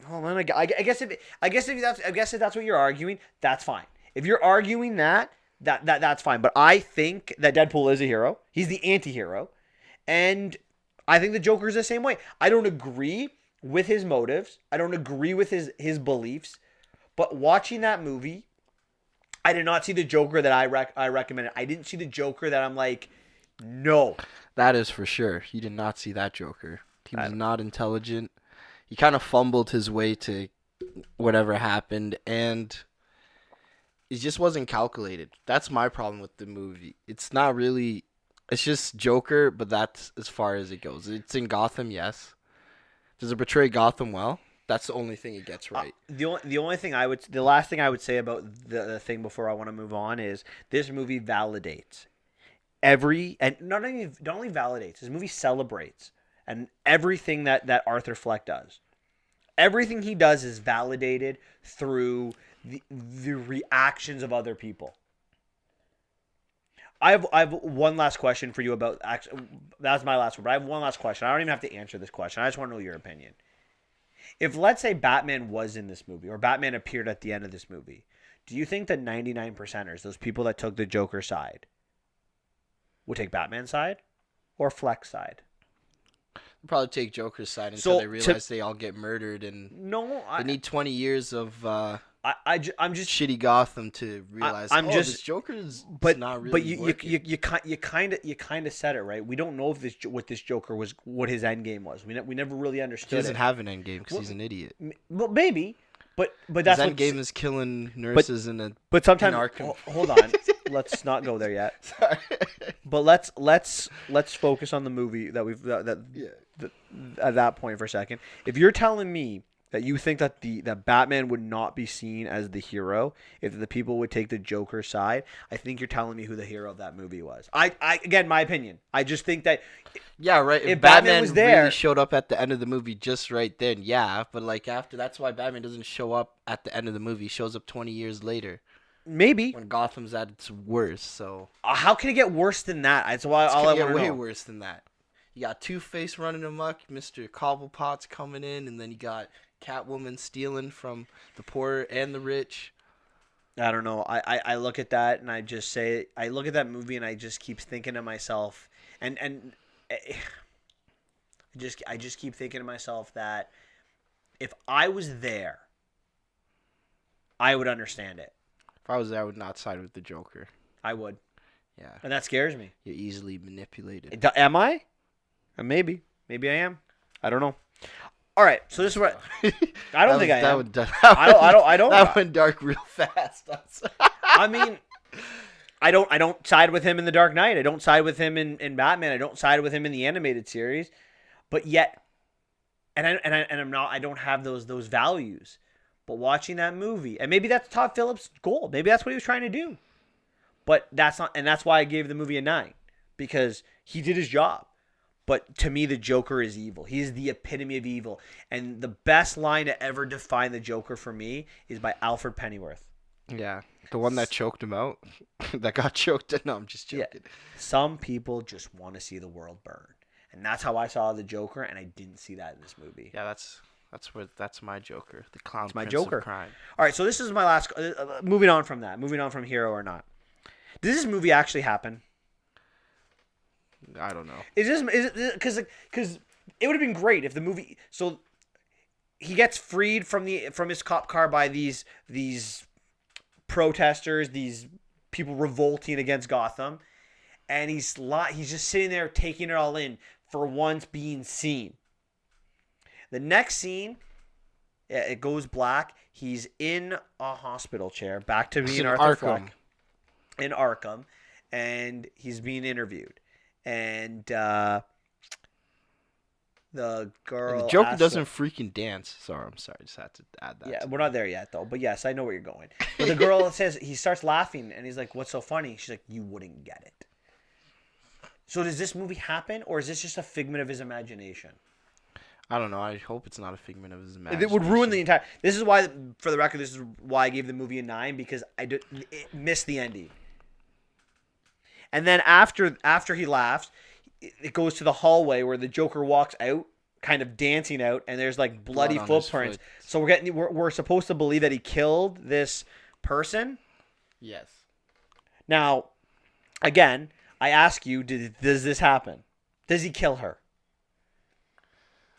Oh man, I guess if that's what you're arguing, that's fine. If you're arguing that's fine. But I think that Deadpool is a hero. He's the anti-hero. And I think the Joker's the same way. I don't agree with his motives. I don't agree with his beliefs. But watching that movie, I did not see the Joker that I recommended. I didn't see the Joker that I'm like, no. That is for sure. You did not see that Joker. He was not intelligent. He kind of fumbled his way to whatever happened, and it just wasn't calculated. That's my problem with the movie. It's not really... It's just Joker, but that's as far as it goes. It's in Gotham, yes. Does it portray Gotham well? That's the only thing he gets right. The last thing I would say about the thing before I want to move on is this movie validates and not only validates, this movie celebrates and everything that Arthur Fleck does. Everything he does is validated through the reactions of other people. I have one last question for you about. That's my last one, but I have one last question. I don't even have to answer this question. I just want to know your opinion. If, let's say, Batman was in this movie, or Batman appeared at the end of this movie, do you think that 99%ers, those people that took the Joker side, would take Batman's side or Fleck's side? They'll probably take Joker's side until they realize they all get murdered, and they need 20 years of I'm just shitty Gotham to realize. This Joker's not really. But you kind of said it right. We don't know if what this Joker was, what his end game was. We never really understood. He doesn't have an end game because he's an idiot. Well, maybe, but that's his end game is killing nurses But sometimes, hold on, let's not go there yet. Sorry. But let's focus on the movie that at that point for a second. If you're telling me that you think that that Batman would not be seen as the hero if the people would take the Joker side, I think you're telling me who the hero of that movie was. Again, my opinion. I just think that right. If Batman was there, really showed up at the end of the movie just right then, but like after, that's why Batman doesn't show up at the end of the movie. He shows up 20 years later. Maybe when Gotham's at its worst. So how can it get worse than that? That's why I want to know. Way worse than that. You got Two-Face running amok, Mr. Cobblepot's coming in, and then you got Catwoman stealing from the poor and the rich. I don't know. I look at that and I just say, I look at that movie and I just keep thinking to myself, and I just keep thinking to myself that if I was there, I would understand it. If I was there, I would not side with the Joker. I would. Yeah. And that scares me. You're easily manipulated. Am I? Maybe. Maybe I am. I don't know. All right, so this is what I don't think I am. I don't. That went dark real fast. I mean, I don't side with him in The Dark Knight. I don't side with him in Batman. I don't side with him in the animated series. But yet, I don't have those values. But watching that movie, and maybe that's Todd Phillips' goal. Maybe that's what he was trying to do. But that's not, and that's why I gave the movie a 9, because he did his job. But to me, the Joker is evil. He's the epitome of evil. And the best line to ever define the Joker for me is by Alfred Pennyworth. Yeah, the one that choked him out. That got choked. No, I'm just joking. Yeah. Some people just want to see the world burn. And that's how I saw the Joker, and I didn't see that in this movie. Yeah, that's my Joker. The clown it's my prince Joker. of crime. All right, so this is my last... moving on from that. Moving on from Hero or Not. Did this movie actually happen? I don't know. Is it because it would have been great if the movie, so he gets freed from his cop car by these protesters, these people revolting against Gotham, and he's just sitting there taking it all in for once being seen. The next scene, it goes black. He's in a hospital chair, back to being Arthur Fleck in Arkham, and he's being interviewed. And the girl. And the Joker doesn't freaking dance. Sorry, I'm sorry. Just had to add that. Yeah, we're not there yet, though. But yes, I know where you're going. But the girl says, he starts laughing, and he's like, "What's so funny?" She's like, "You wouldn't get it." So does this movie happen, or is this just a figment of his imagination? I don't know. I hope it's not a figment of his imagination. It would ruin the entire. This is why, for the record, this is why I gave the movie a 9, because it missed the ending. And then after he laughs, it goes to the hallway where the Joker walks out, kind of dancing out, and there's like bloody footprints. So we're supposed to believe that he killed this person. Yes. Now, again, I ask you, does this happen? Does he kill her?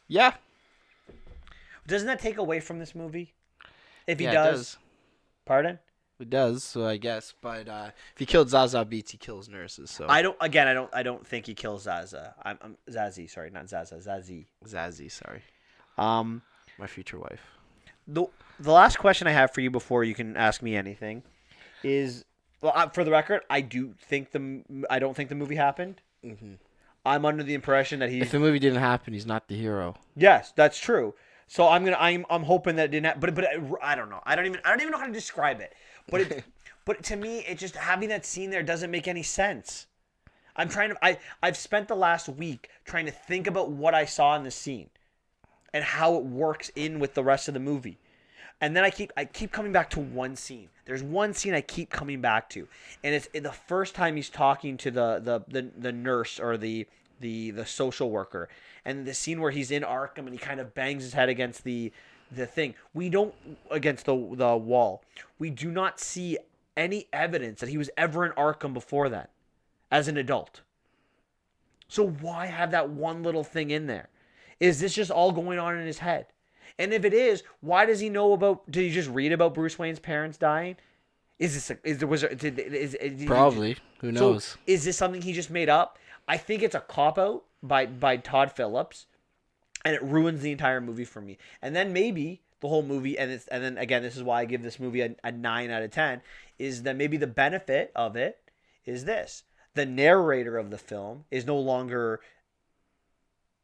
Yeah. Doesn't that take away from this movie? If he does. It does. Pardon? It does, so I guess. But if he killed Zaza Beetz, he kills nurses. So I don't think he kills Zaza. I'm Zazie, sorry, not Zaza, Zazie. Zazie, sorry. My future wife. The last question I have for you before you can ask me anything is, well, for the record, I don't think the movie happened. Mm-hmm. I'm under the impression that if the movie didn't happen, he's not the hero. Yes, that's true. So I'm hoping that it didn't. But I don't know. I don't even know how to describe it. But to me, it just having that scene there doesn't make any sense. I've spent the last week trying to think about what I saw in the scene and how it works in with the rest of the movie. And then I keep coming back to one scene. There's one scene I keep coming back to, and it's the first time he's talking to the nurse or the social worker, and the scene where he's in Arkham and he kind of bangs his head against the thing. We don't against the wall. We do not see any evidence that he was ever in Arkham before that, as an adult. So why have that one little thing in there? Is this just all going on in his head? And if it is, why does he know about? Did he just read about Bruce Wayne's parents dying? Probably. Who knows? So is this something he just made up? I think it's a cop out by Todd Phillips, and it ruins the entire movie for me. And then maybe the whole movie, and then again, this is why I give this movie a 9 out of 10. Is that maybe the benefit of it is this: the narrator of the film is no longer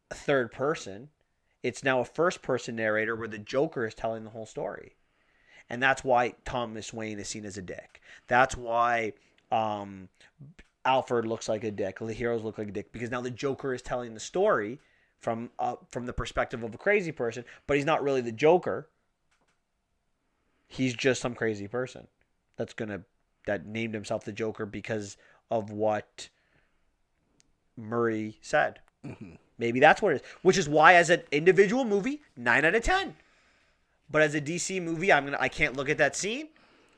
a third person. It's now a first-person narrator where the Joker is telling the whole story. And that's why Thomas Wayne is seen as a dick. That's why Alfred looks like a dick. The heroes look like a dick. Because now the Joker is telling the story from the perspective of a crazy person. But he's not really the Joker. He's just some crazy person that named himself the Joker because of what Murray said. Mm-hmm. Maybe that's what it is. Which is why, as an individual movie, 9 out of 10. But as a DC movie, I can't look at that scene,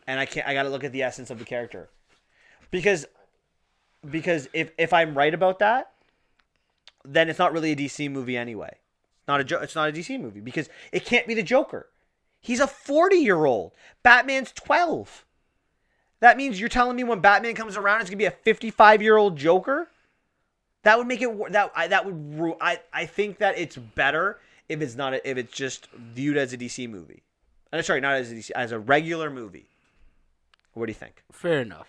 and I got to look at the essence of the character, because if I'm right about that, then it's not really a DC movie anyway. It's not a DC movie because it can't be the Joker. He's a 40-year-old. Batman's 12. That means you're telling me when Batman comes around, it's gonna be a 55-year-old Joker. That would make it I think that it's better if it's just viewed as a DC movie. Sorry, not as a DC, as a regular movie. What do you think? Fair enough.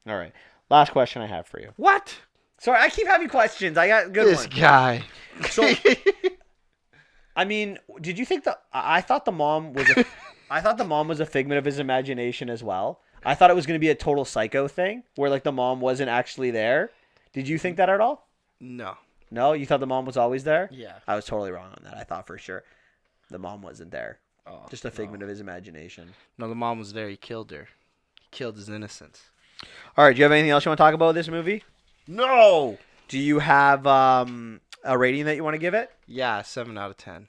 All right. Last question I have for you. What? Sorry, I keep having questions. I got good ones. This guy. So, I mean, did you think I thought the mom was a figment of his imagination as well. I thought it was going to be a total psycho thing where like the mom wasn't actually there. Did you think that at all? No. No? You thought the mom was always there? Yeah. I was totally wrong on that. I thought for sure the mom wasn't there. Oh, just a figment of his imagination. No, the mom was there. He killed her. He killed his innocence. All right. Do you have anything else you want to talk about with this movie? No. Do you have a rating that you want to give it? Yeah, 7 out of 10.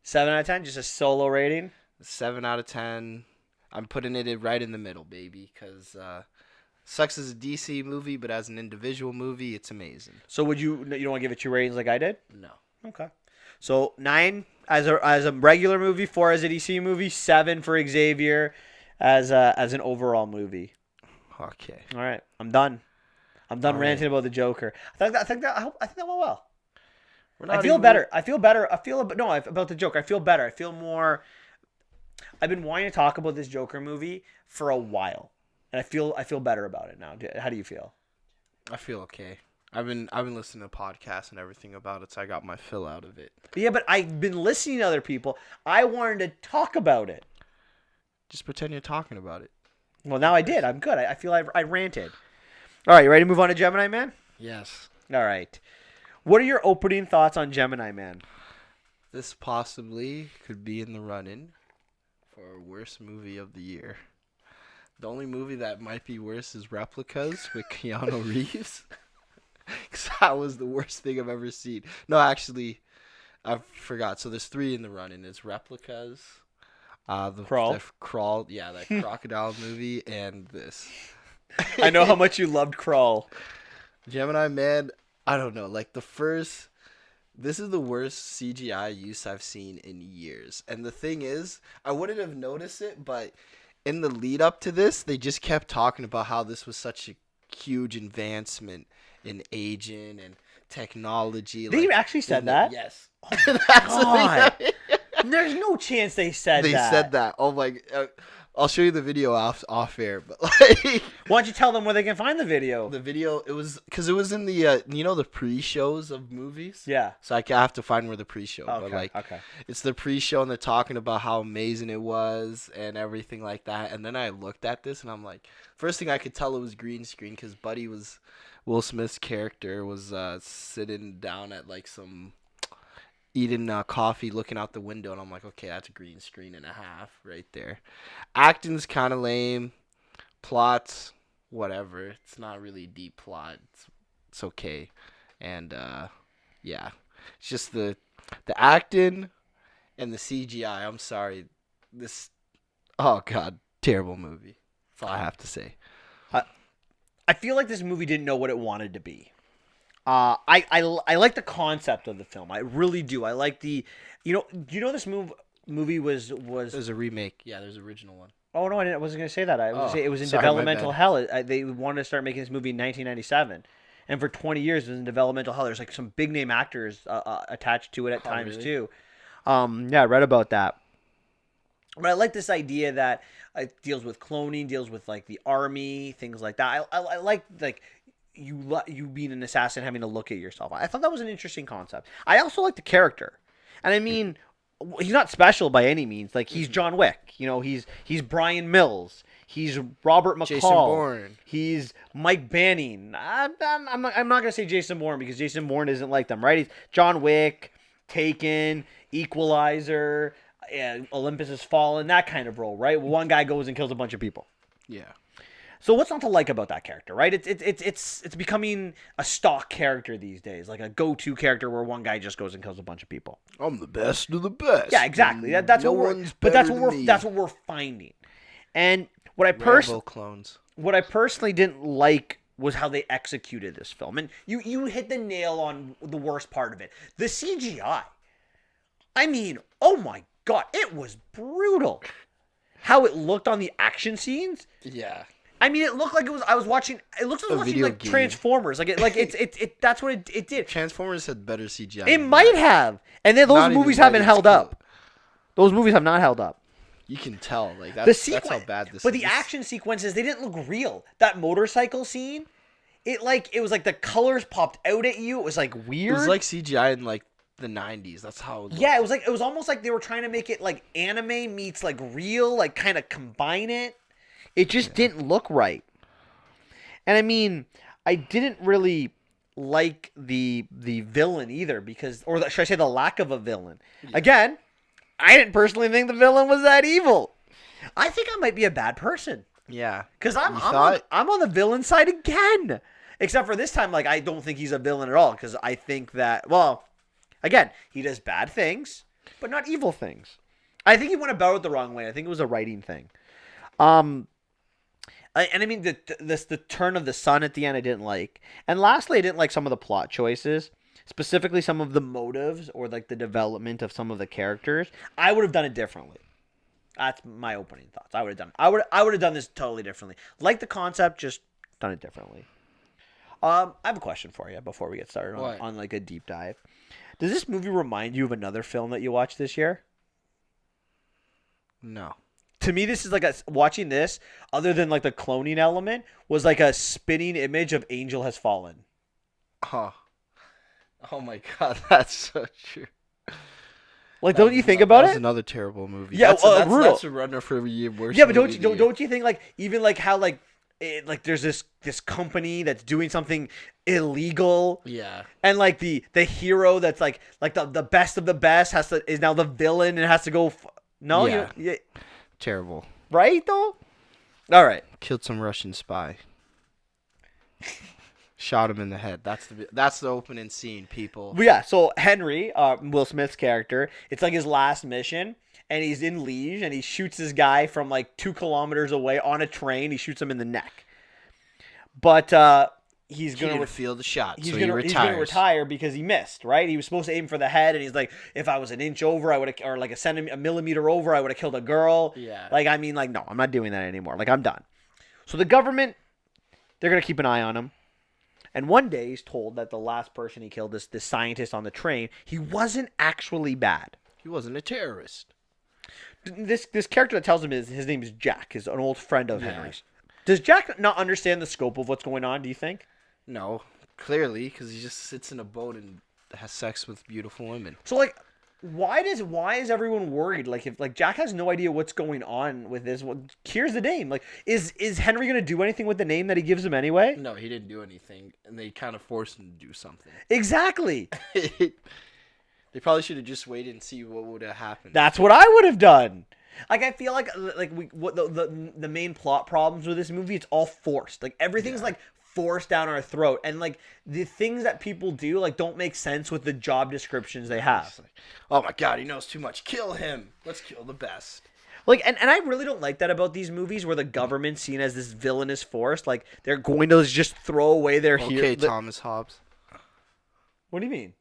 7 out of 10? Just a solo rating? 7 out of 10. I'm putting it right in the middle, baby, because sucks as a DC movie, but as an individual movie, it's amazing. So you don't want to give it 2 ratings like I did? No. Okay. So 9 as a regular movie, 4 as a DC movie, 7 for Xavier as an overall movie. Okay. All right. I'm done. I'm done All ranting about the Joker. I think that went well. I feel better. About the Joker. I feel better. I feel more. I've been wanting to talk about this Joker movie for a while, and I feel better about it now. How do you feel? I feel okay. I've been listening to podcasts and everything about it, so I got my fill out of it. Yeah, but I've been listening to other people. I wanted to talk about it. Just pretend you're talking about it. Well, now I did. I'm good. I feel I ranted. All right, you ready to move on to Gemini Man? Yes. All right. What are your opening thoughts on Gemini Man? This possibly could be in the run-in for worst movie of the year. The only movie that might be worse is Replicas with Keanu Reeves. Because that was the worst thing I've ever seen. No, actually, I forgot. So there's 3 in the run-in. It's Replicas, Crawl. The Crawl, yeah, that crocodile movie, and this. I know how much you loved Crawl. Gemini Man, I don't know. Like this is the worst CGI use I've seen in years. And the thing is, I wouldn't have noticed it, but in the lead up to this, they just kept talking about how this was such a huge advancement in aging and technology. They actually said that? Yes. Oh, God. There's no chance they said that. They said that. Oh my! I'll show you the video off air, but like Why don't you tell them where they can find the video? the video, it was because it was in the the pre-shows of movies. Yeah. So I have to find where the pre-show, but Okay. like Okay. it's the pre-show and they're talking about how amazing it was and everything like that. And then I looked at this and I'm like, first thing I could tell it was green screen because Will Smith's character was sitting down at like some eating coffee, looking out the window, and I'm like, okay, that's a green screen and a half right there. Acting's kind of lame. Plots, whatever. It's not really a deep plot. It's okay, and yeah, it's just the acting and the CGI. I'm sorry, this. Oh God, terrible movie. That's all I have to say. I feel like this movie didn't know what it wanted to be. I like the concept of the film. I really do. I like the, this movie was. There's a remake. Yeah, there's an original one. Oh no, I wasn't gonna say that. I was gonna say it was in sorry, my developmental bad. hell. They wanted to start making this movie in 1997, and for 20 years it was in developmental hell. There's like some big name actors attached to it at times really? too. Yeah, I read about that. But I like this idea that it deals with cloning, deals with like the army, things like that. I like you being an assassin, having to look at yourself. I thought that was an interesting concept. I also like the character, and I mean, he's not special by any means. Like he's John Wick, he's Brian Mills, he's Robert McCall, Jason Bourne. he's Mike Banning. I'm not gonna say Jason Bourne because Jason Bourne isn't like them, right? He's John Wick, Taken, Equalizer. Olympus Has Fallen, that kind of role, right? One guy goes and kills a bunch of people. Yeah. So what's not to like about that character, right? It's becoming a stock character these days, like a go-to character where one guy just goes and kills a bunch of people. I'm the best of the best. Yeah, exactly. That's no what we're. one's But that's better what than me. that's what we're finding. And what I Rambo clones. personally didn't like was how they executed this film. And you hit the nail on the worst part of it. The CGI. I mean, oh my God, it was brutal. How it looked on the action scenes. Yeah. I mean, it looked like it was. I was watching. It looks like I was watching video like game. Transformers. That's what it did. Transformers had better CGI. It than might that. have, and then those Not even movies that, haven't it's held cool. up. Those movies have not held up. You can tell, like That's that's how bad this. But is. the action sequences, they didn't look real. That motorcycle scene, it was like the colors popped out at you. It was like It weird. was like CGI in like the 90s. That's how. It looked. Yeah, it was almost like they were trying to make it like anime meets like real, like kind of combine it. It just didn't look right. And I mean, I didn't really like the villain either should I say the lack of a villain. Yeah. Again, I didn't personally think the villain was that evil. I think I might be a bad person. Yeah. Because I'm on the villain side again. Except for this time, like, I don't think he's a villain at all. Because I think that, well, again, he does bad things, but not evil things. I think he went about it the wrong way. I think it was a writing thing. And I mean, the turn of the sun at the end I didn't like. And lastly, I didn't like some of the plot choices. Specifically, some of the motives or like the development of some of the characters. I would have done it differently. That's my opening thoughts. I would have done this totally differently. Like the concept, just done it differently. I have a question for you before we get started on like a deep dive. Does this movie remind you of another film that you watched this year? No. To me, this is like watching this, other than like the cloning element, was like a spinning image of Angel Has Fallen. Oh my God, that's so true. Like, don't you think about That's it? another terrible movie. Yeah, brutal. That's a runner for a year worse. Yeah, but don't you think like even like how like there's this company that's doing something illegal. Yeah. And like the hero that's like the best of the best is now the villain and has to go. No. Yeah. Terrible. Right though. All right. Killed some Russian spy. Shot him in the head. That's the opening scene, people. But yeah, so Henry, Will Smith's character, it's like his last mission, and he's in Liege, and he shoots this guy from like 2 kilometers away on a train. He shoots him in the neck. But he's going to feel the shot, he's so gonna retire because he missed, right? He was supposed to aim for the head, and he's like, if I was an inch over, I would have, or like a millimeter over, I would have killed a girl. Yeah. Like, I mean, like, no, I'm not doing that anymore. Like, I'm done. So the government, they're going to keep an eye on him. And one day he's told that the last person he killed, this scientist on the train, he wasn't actually bad. He wasn't a terrorist. this character that tells him his name is Jack, is an old friend of Henry's. Does Jack not understand the scope of what's going on, do you think? No, clearly, because he just sits in a boat and has sex with beautiful women. So like, why is everyone worried? Like if like Jack has no idea what's going on with this. Well, here's the name. Like, is Henry gonna do anything with the name that he gives him anyway? No, he didn't do anything, and they kind of forced him to do something. Exactly. They probably should have just waited and see what would have happened. That's what I would have done. Like I feel like the main plot problems with this movie, it's all forced. Like everything's like forced down our throat, and like the things that people do like don't make sense with the job descriptions they have. Like, oh my god, he knows too much. Kill him. Let's kill the best. Like and I really don't like that about these movies where the government's seen as this villainous force. Like they're going to just throw away their Okay, Thomas Hobbes. What do you mean?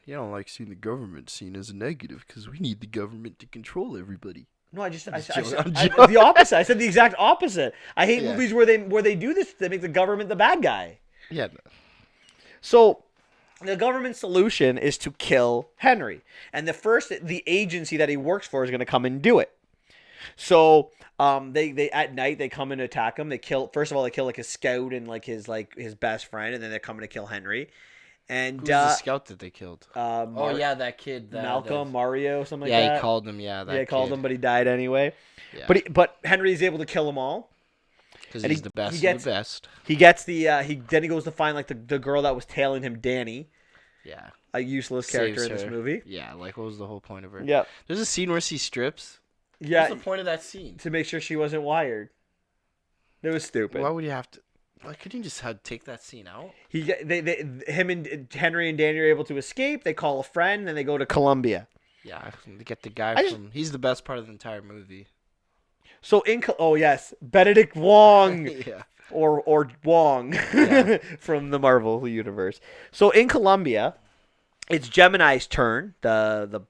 You don't like seeing the government seen as a negative because we need the government to control everybody. No, I said the opposite. I said the exact opposite. I hate movies where they do this. They make the government the bad guy. Yeah. So the government's solution is to kill Henry, and the agency that he works for is going to come and do it. So they at night they come and attack him. They kill like his scout and like his best friend, and then they're coming to kill Henry. And who's the scout that they killed? That kid, Malcolm, Mario, something like that. Yeah, he called him. Yeah, he called him, but he died anyway. Yeah. But Henry's able to kill them all because he's the best. He best. He gets then he goes to find like the girl that was tailing him, Danny. Yeah, a useless character in this movie. Yeah, like what was the whole point of her? Yeah, there's a scene where she strips. Yeah, what's the point of that scene? To make sure she wasn't wired. It was stupid. Why would you have to? Why couldn't you just take that scene out? Him and Henry and Danny are able to escape. They call a friend, and they go to Colombia. Yeah, they get the guy he's the best part of the entire movie. So Benedict Wong. Yeah. Or Wong from the Marvel universe. So in Colombia, it's Gemini's turn. The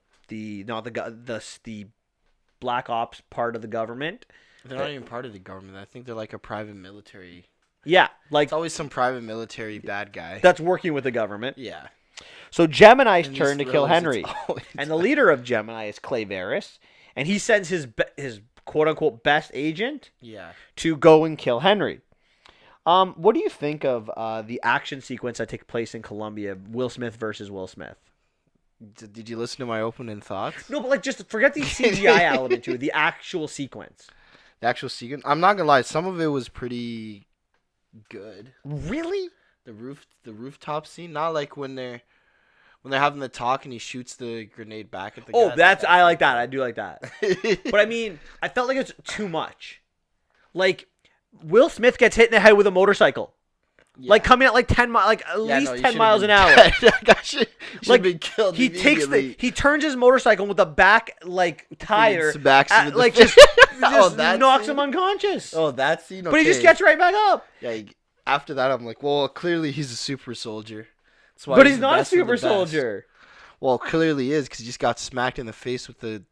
Black Ops part of the government. They're not even part of the government. I think they're like a private military. Yeah, like it's always some private military bad guy that's working with the government. Yeah. So Gemini's turn to kill Henry, and the leader of Gemini is Clay Varys, and he sends his quote unquote best agent. To go and kill Henry. What do you think of the action sequence that takes place in Colombia? Will Smith versus Will Smith. Did you listen to my opening thoughts? No, but like just forget the CGI element to it. The actual sequence. The actual sequence. I'm not gonna lie. Some of it was pretty good. Really? The rooftop scene. Not like when they're having the talk and he shoots the grenade back at the guy. Oh, I like that. I do like that. But I mean, I felt like it's too much. Like Will Smith gets hit in the head with a motorcycle. Yeah. Like coming at like 10 miles, like at least 10 miles an hour. Should like been killed. He turns his motorcycle with a back like tire, like just knocks him unconscious. Oh, that scene. Okay. But he just gets right back up. Yeah. After that, I'm like, well, clearly he's a super soldier. But he's not a super soldier. Well, clearly is because he just got smacked in the face with the.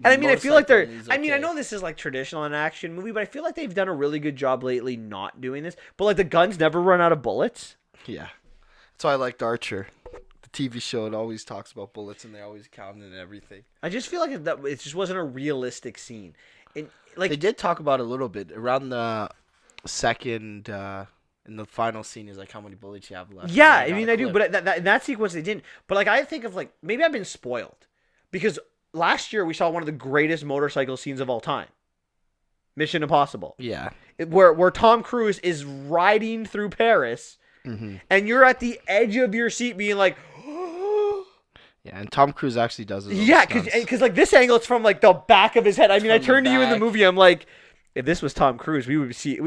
And I mean, I feel like they're. Okay. I mean, I know this is like traditional in an action movie, but I feel like they've done a really good job lately not doing this. But like the guns never run out of bullets. Yeah, that's why I liked Archer. The TV show, it always talks about bullets and they always count and everything. I just feel like it just wasn't a realistic scene. And like they did talk about it a little bit around the second. In the final scene is like how many bullets you have left. Yeah, I mean I do, but in that sequence they didn't. But like I think of like maybe I've been spoiled because. Last year, we saw one of the greatest motorcycle scenes of all time. Mission Impossible. Yeah. Where Tom Cruise is riding through Paris, and you're at the edge of your seat being like... Yeah, and Tom Cruise actually does it. Yeah, because like this angle, it's from like the back of his head. I mean, I turned to you in the movie, I'm like... If this was Tom Cruise, we would see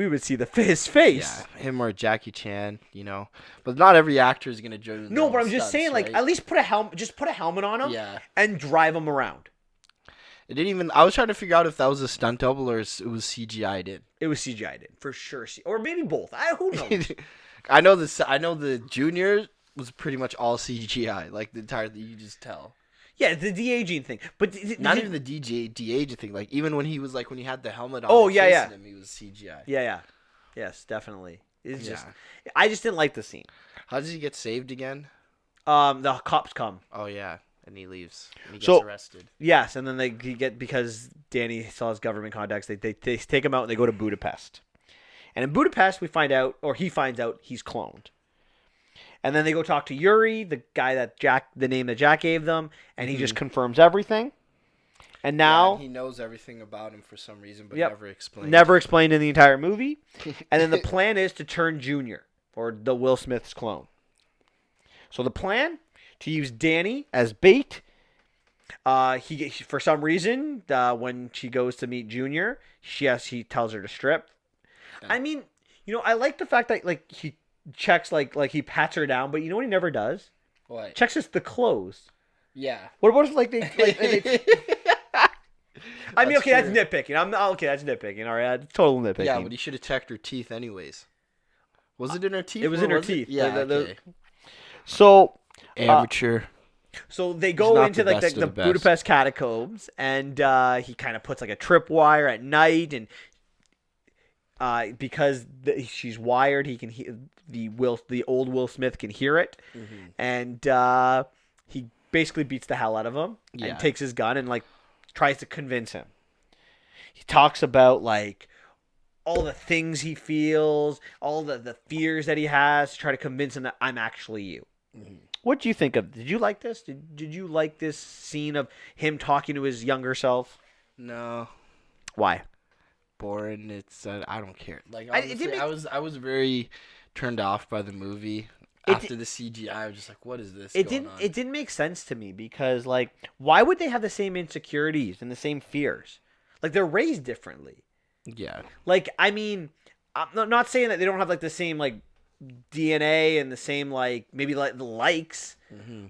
his face. Yeah, him or Jackie Chan, you know. But not every actor is gonna do. No, but I'm just saying, like, at least put a helmet on him, and drive him around. It didn't even. I was trying to figure out if that was a stunt double or it was CGI'd in. It was CGI'd in for sure, or maybe both. Who knows? I know the junior was pretty much all CGI, like the entire. You just tell. Yeah, the de-aging thing, but not even the de-aging thing. Like even when he was like when he had the helmet on. Oh yeah. Him, he was CGI. Yeah. Yes, definitely. It's just I just didn't like the scene. How does he get saved again? The cops come. Oh yeah, And he leaves. And he gets So- arrested. Yes, and then because Danny still has government contacts, they take him out and they go to Budapest. And in Budapest, he finds out he's cloned. And then they go talk to Yuri, the name that Jack gave them, and he just confirms everything. And now he knows everything about him for some reason, but Yep. never explained. never explained in the entire movie. And then the plan is to turn Junior, or the Will Smith's clone. So the plan, to use Danny as bait. He for some reason, when she goes to meet Junior, he tells her to strip. Yeah. I mean, I like the fact that like he checks like he pats her down, but you know what he never does? What? Checks the clothes. Yeah. What if like they I mean, That's okay, that's true. nitpicking. Okay, that's nitpicking. All right, that's total nitpicking. Yeah, but he should have checked her teeth anyways. Was it in her teeth? It was or in her it? teeth. Yeah, The- okay. So Amateur. So they go not into the like best the of the best. Budapest catacombs, and he kind of puts like a tripwire at night, and because she's wired, he can hear the old Will Smith can hear it, and he basically beats the hell out of him Yeah. and takes his gun and like tries to convince him. He talks about like all the things he feels, all the fears that he has to try to convince him that I'm actually you. What do you think of? Did you like this? Did you like this scene of him talking to his younger self? No. Why? Boring. It's I don't care. Like it honestly, did make- I was very turned off by the movie. After the CGI, I was just like, what is this going on? It didn't make sense to me because like why would they have the same insecurities and the same fears? Like they're raised differently. Yeah. Like I mean, I'm not saying that they don't have like the same like DNA and the same like maybe like the likes,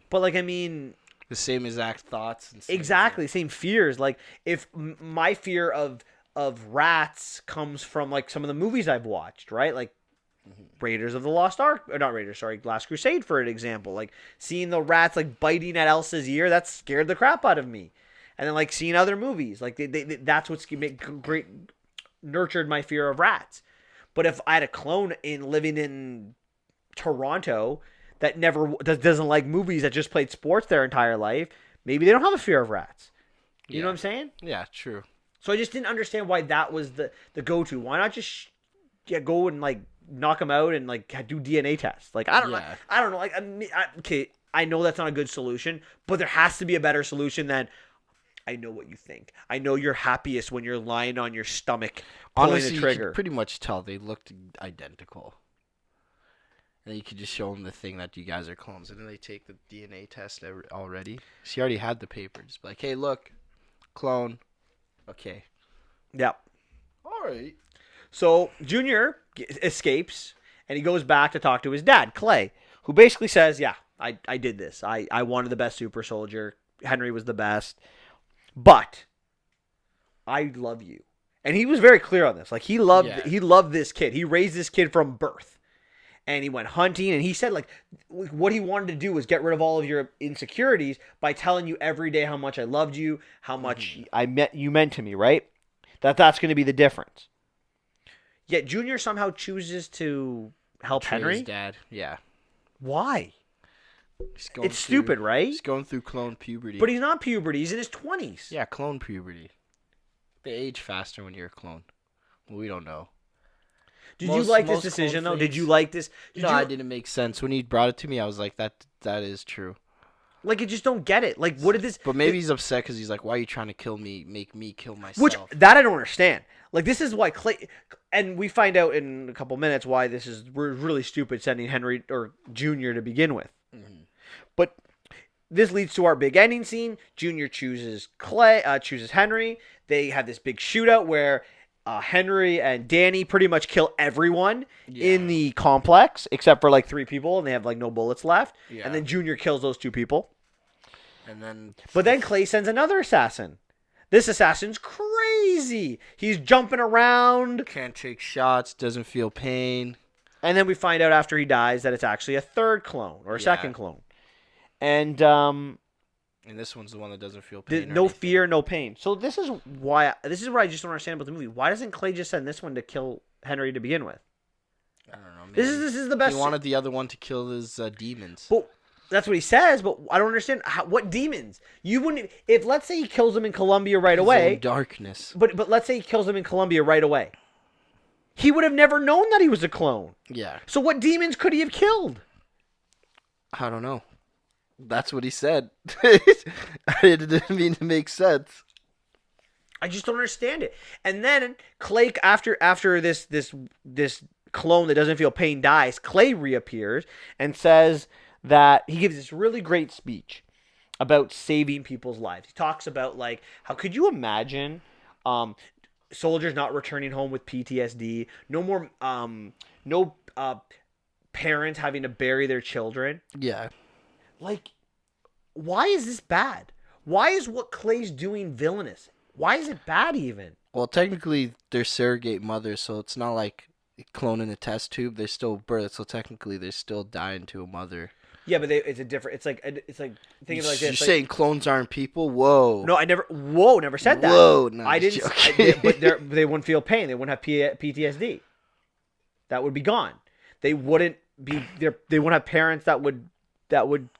but like I mean The same exact thoughts. And same exactly same fears. Like if my fear of rats comes from like some of the movies I've watched, right? Like Raiders of the Lost Ark, or not Raiders, sorry, Last Crusade for an example. Like seeing the rats like biting at Elsa's ear, that scared the crap out of me. And then like seeing other movies, like they that's what's nurtured my fear of rats. But if I had a clone living in Toronto that doesn't like movies, that just played sports their entire life, maybe they don't have a fear of rats. You know what I'm saying? Yeah, true. So I just didn't understand why that was the go-to. Why not just go and like knock them out and like do DNA tests? Like I don't know. Like okay, I know that's not a good solution, but there has to be a better solution than I know what you think. I know you're happiest when you're lying on your stomach pulling Honestly, the you trigger. could pretty much tell they looked identical. And you could just show them the thing that you guys are clones, and then they take the DNA test already. She already had the paper. Just be like, hey, look, clone. Okay. Yep. All right. So Junior escapes and he goes back to talk to his dad, Clay, who basically says, yeah, I did this. I wanted the best super soldier. Henry was the best. But I love you. And he was very clear on this. Like he loved this kid. He raised this kid from birth. And he went hunting, and he said like what he wanted to do was get rid of all of your insecurities by telling you every day how much I loved you, how much you meant to me, right? That's going to be the difference. Yet Junior somehow chooses to help Henry. His dad. Yeah. Why? It's stupid, right? He's going through clone puberty. But he's not puberty. He's in his 20s. Yeah, clone puberty. They age faster when you're a clone. Well, we don't know. Did you like this decision, though? Did you like this? No, it didn't make sense. When he brought it to me, I was like, that is true. Like, I just don't get it. Like, what did this... But maybe he's upset because he's like, why are you trying to kill me, make me kill myself? Which, that I don't understand. Like, this is why Clay... And we find out in a couple minutes why this is really stupid sending Henry or Junior to begin with. But this leads to our big ending scene. Junior chooses Henry. They have this big shootout where... Henry and Danny pretty much kill everyone in the complex except for like 3 people, and they have like no bullets left. Yeah. And then Junior kills those 2 people. But then Clay sends another assassin. This assassin's crazy. He's jumping around. Can't take shots, doesn't feel pain. And then we find out after he dies that it's actually a 3rd clone or a 2nd clone. And this one's the one that doesn't feel pain. No fear, no pain. So this is what I just don't understand about the movie. Why doesn't Clay just send this one to kill Henry to begin with? I don't know. This is the best. He wanted the other one to kill his demons. But That's what he says, but I don't understand what demons. You wouldn't if let's say he kills him in Colombia right His away. own darkness. But let's say he kills him in Colombia right away. He would have never known that he was a clone. Yeah. So what demons could he have killed? I don't know. That's what he said. It didn't mean to make sense. I just don't understand it. And then Clay, after this clone that doesn't feel pain dies, Clay reappears and says that he gives this really great speech about saving people's lives. He talks about like how could you imagine soldiers not returning home with PTSD, no more no parents having to bury their children. Yeah. Like, why is this bad? Why is what Clay's doing villainous? Why is it bad even? Well, technically, they're surrogate mothers, so it's not like cloning a test tube. They're still birth, so technically, they're still dying to a mother. Yeah, but it's a different. It's like think of it like this. You're like, saying clones aren't people? Whoa. no, I never. Whoa, never said that. Whoa, no, I didn't. But they wouldn't feel pain. They wouldn't have PTSD. That would be gone. They wouldn't be there. They wouldn't have parents that would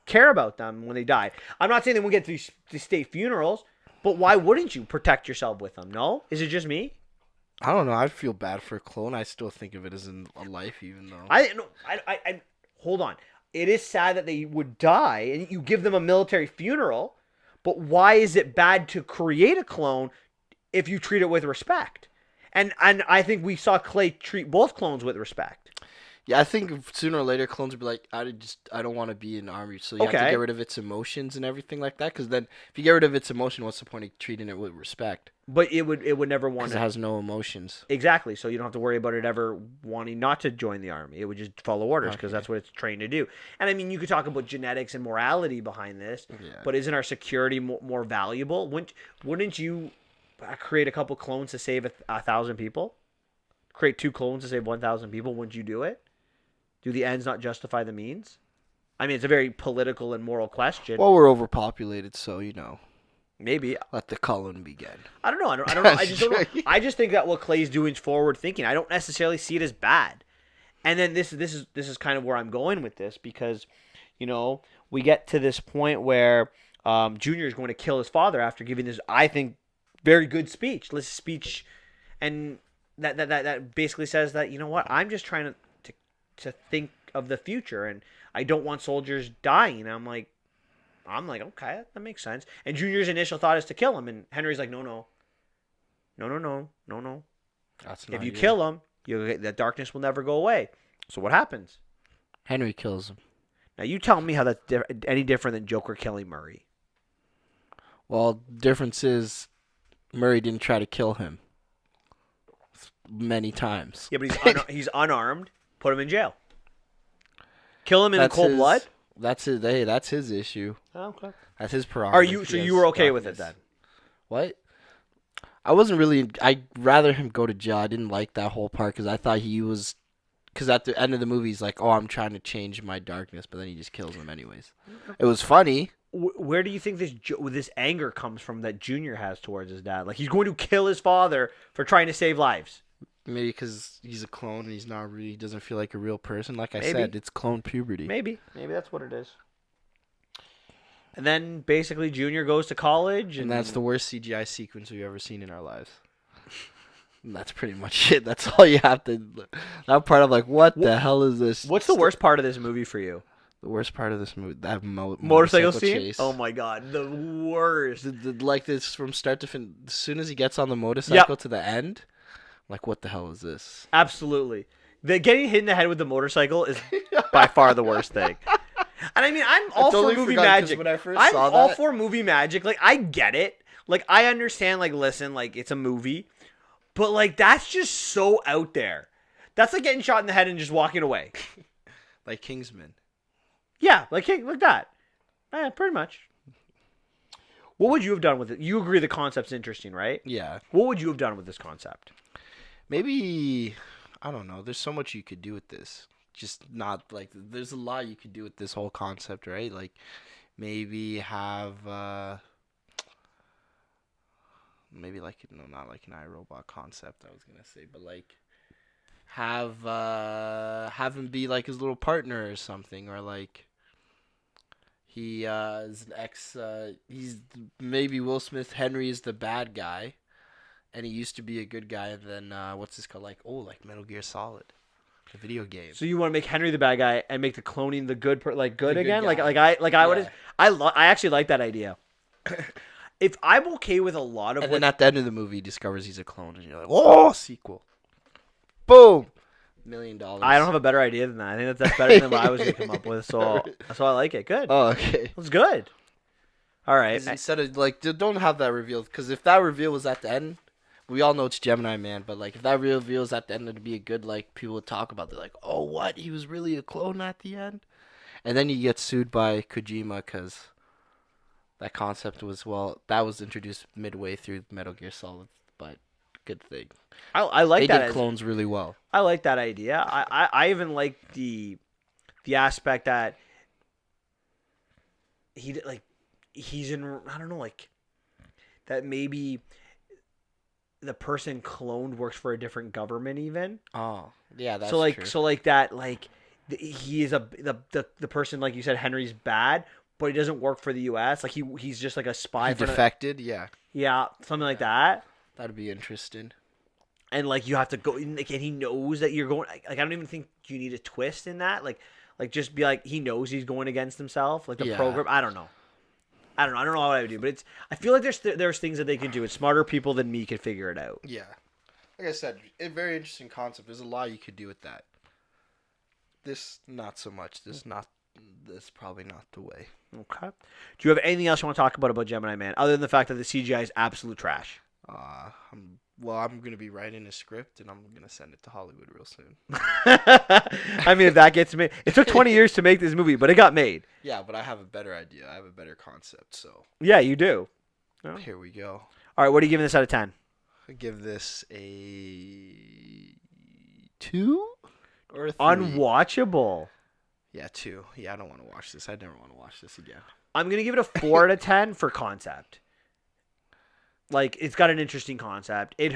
care about them when they die. I'm not saying they won't get to state funerals, but why wouldn't you protect yourself with them? No, is it just me? I don't know. I'd feel bad for a clone. I still think of it as a life, even though. I hold on. It is sad that they would die, and you give them a military funeral. But why is it bad to create a clone if you treat it with respect? And I think we saw Clay treat both clones with respect. Yeah, I think sooner or later clones will be like, I don't want to be in the army, so you have to get rid of its emotions and everything like that. Because then, if you get rid of its emotion, what's the point of treating it with respect? But it would never want Because to. it has no emotions. Exactly. So you don't have to worry about it ever wanting not to join the army. It would just follow orders because that's what it's trained to do. And I mean, you could talk about genetics and morality behind this, but isn't our security more valuable? Wouldn't you create a couple clones to save 1,000 people? Create 2 clones to save 1,000 people? Wouldn't you do it? Do the ends not justify the means? I mean, it's a very political and moral question. Well, we're overpopulated, so Maybe. let the colon begin. I don't know. I don't know. I just don't know. I just think that what Clay's doing is forward thinking. I don't necessarily see it as bad. And then this is kind of where I'm going with this because, we get to this point where Junior is going to kill his father after giving this, I think, very good speech. This speech, and that basically says that I'm just trying to think of the future, and I don't want soldiers dying. I'm like, okay, that makes sense. And Junior's initial thought is to kill him, and Henry's like, no. If you kill him, that darkness will never go away. So what happens? Henry kills him. Now you tell me how that's any different than Joker killing Murray. Well, the difference is Murray didn't try to kill him many times. Yeah, but he's unarmed. Put him in jail. Kill him in cold blood? That's his. Hey, that's his issue. Oh, okay. That's his prerogative. So you were okay with it then? What? I wasn't really. I'd rather him go to jail. I didn't like that whole part because I thought he was. Because at the end of the movie, he's like, "Oh, I'm trying to change my darkness," but then he just kills him anyways. It was funny. Where do you think this anger comes from that Junior has towards his dad? Like he's going to kill his father for trying to save lives. Maybe because he's a clone and he doesn't feel like a real person. Like I said, it's clone puberty. Maybe that's what it is. And then basically Junior goes to college. And that's the worst CGI sequence we've ever seen in our lives. And that's pretty much it. That's all you have to... That part of like, what the hell is this? What's the worst part of this movie for you? The worst part of this movie, that motorcycle scene? Chase. Oh my god, the worst. Like this from start to finish. As soon as he gets on the motorcycle to the end... Like, what the hell is this? Absolutely. Getting hit in the head with the motorcycle is by far the worst thing. And I mean, I'm all for movie magic. When I first I'm saw all that. for movie magic. Like, I get it. Like, I understand, like, listen, like, it's a movie. But, like, that's just so out there. That's like getting shot in the head and just walking away. Like Kingsman. Yeah, like that. Yeah, pretty much. What would you have done with it? You agree the concept's interesting, right? Yeah. What would you have done with this concept? Maybe, I don't know. There's so much you could do with this. Just not like, there's a lot you could do with this whole concept, right? Like, maybe have, maybe like, not like an iRobot concept, I was going to say, but like, have him be like his little partner or something, or like, He is an ex. He's maybe Will Smith. Henry is the bad guy, and he used to be a good guy. And then what's this called? Like Metal Gear Solid, the video game. So you want to make Henry the bad guy and make the cloning the good good The good again? guy. I would. Yeah. I actually like that idea. If I'm okay with a lot of And what then at the end of the movie, he discovers he's a clone, and you're like, "Oh, sequel! Boom, $1,000,000." I don't have a better idea than that. I think that's better than what I was gonna come up with. So I like it. Good. Oh, okay. That's good. All right. Instead of don't have that revealed, because if that reveal was at the end, we all know it's Gemini Man, but like if that reveal is at the end, it'd be a good people would talk about. They're like, "Oh, what? He was really a clone at the end," and then you get sued by Kojima because that concept that was introduced midway through Metal Gear Solid, but good thing. I like They that. did clones really well. I like that idea. I even like the aspect that he's in, I don't know, like that maybe the person cloned works for a different government even. Oh, yeah, that's true. true. So like that, he is the person, like you said, Henry's bad, but he doesn't work for the U.S. Like he's just like a spy. He defected, yeah. Yeah, something like that. That'd be interesting. And like you have to go, and he knows that you're going. Like I don't even think you need a twist in that. Like just be like he knows he's going against himself. Like the program. I don't know. I don't know what I would do, but I feel like there's things that they can do, and smarter people than me could figure it out. Yeah, like I said, a very interesting concept. There's a lot you could do with that. This not so much. This probably not the way. Okay. Do you have anything else you want to talk about Gemini Man, other than the fact that the CGI is absolute trash? I'm gonna be writing a script and I'm gonna send it to Hollywood real soon. I mean, if that gets made, it took 20 years to make this movie, but it got made. Yeah, but I have a better idea. I have a better concept. So yeah, you do. Oh. Here we go. All right, what are you giving this out of 10? I give this a 2 or a 3. Unwatchable. Yeah, 2. Yeah, I don't want to watch this. I never want to watch this again. I'm gonna give it a 4 out of 10 for concept. Like, it's got an interesting concept. I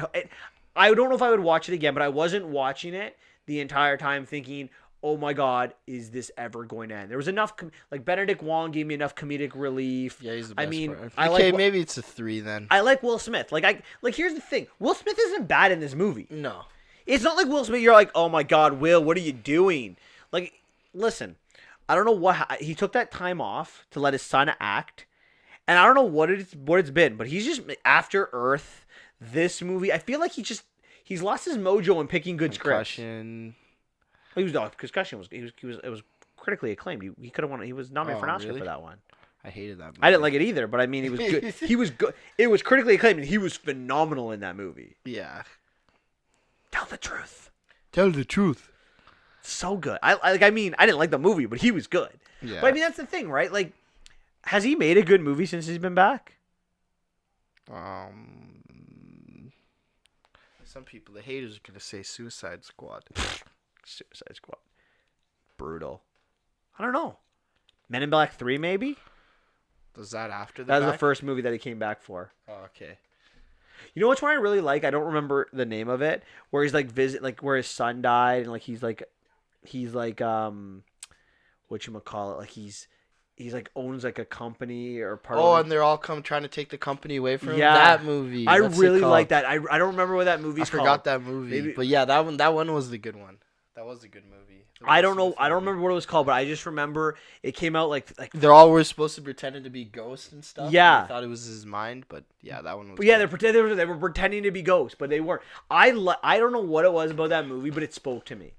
don't know if I would watch it again, but I wasn't watching it the entire time thinking, oh my God, is this ever going to end? There was enough, like Benedict Wong gave me enough comedic relief. Yeah, he's the best part. Okay, maybe it's a 3 then. I like Will Smith. Here's the thing. Will Smith isn't bad in this movie. No. It's not like Will Smith, you're like, oh my God, Will, what are you doing? Like, listen, I don't know he took that time off to let his son act. And I don't know what it's been, but he's just After Earth, this movie. I feel like he's lost his mojo in picking good scripts. Concussion. Concussion was critically acclaimed. He could have won. He was nominated for an Oscar for that one. I hated that movie. I didn't like it either, but I mean, he was good. He was good. It was critically acclaimed, and he was phenomenal in that movie. Yeah. Tell the truth. Tell the truth. So good. I didn't like the movie, but he was good. Yeah. But I mean, that's the thing, right? Like, has he made a good movie since he's been back? Some people, the haters, are gonna say Suicide Squad. Suicide Squad. Brutal. I don't know. Men in Black 3, maybe? Was that after that was the first movie that he came back for. Oh, okay. You know which one I really like? I don't remember the name of it. Where he's like where his son died, and like he's like whatchamacallit, like he's like owns like a company or part of and they're all trying to take the company away from him. Yeah. That movie. I really like that. I don't remember what that movie's called. I forgot that movie. But yeah, that one was the good one. That was a good movie. I don't know. I don't remember what it was called, but I just remember it came out like they all were supposed to pretend to be ghosts and stuff. Yeah, I thought it was his mind, but yeah, that one was. But yeah, they were pretending to be ghosts, but they weren't. I don't know what it was about that movie, but it spoke to me.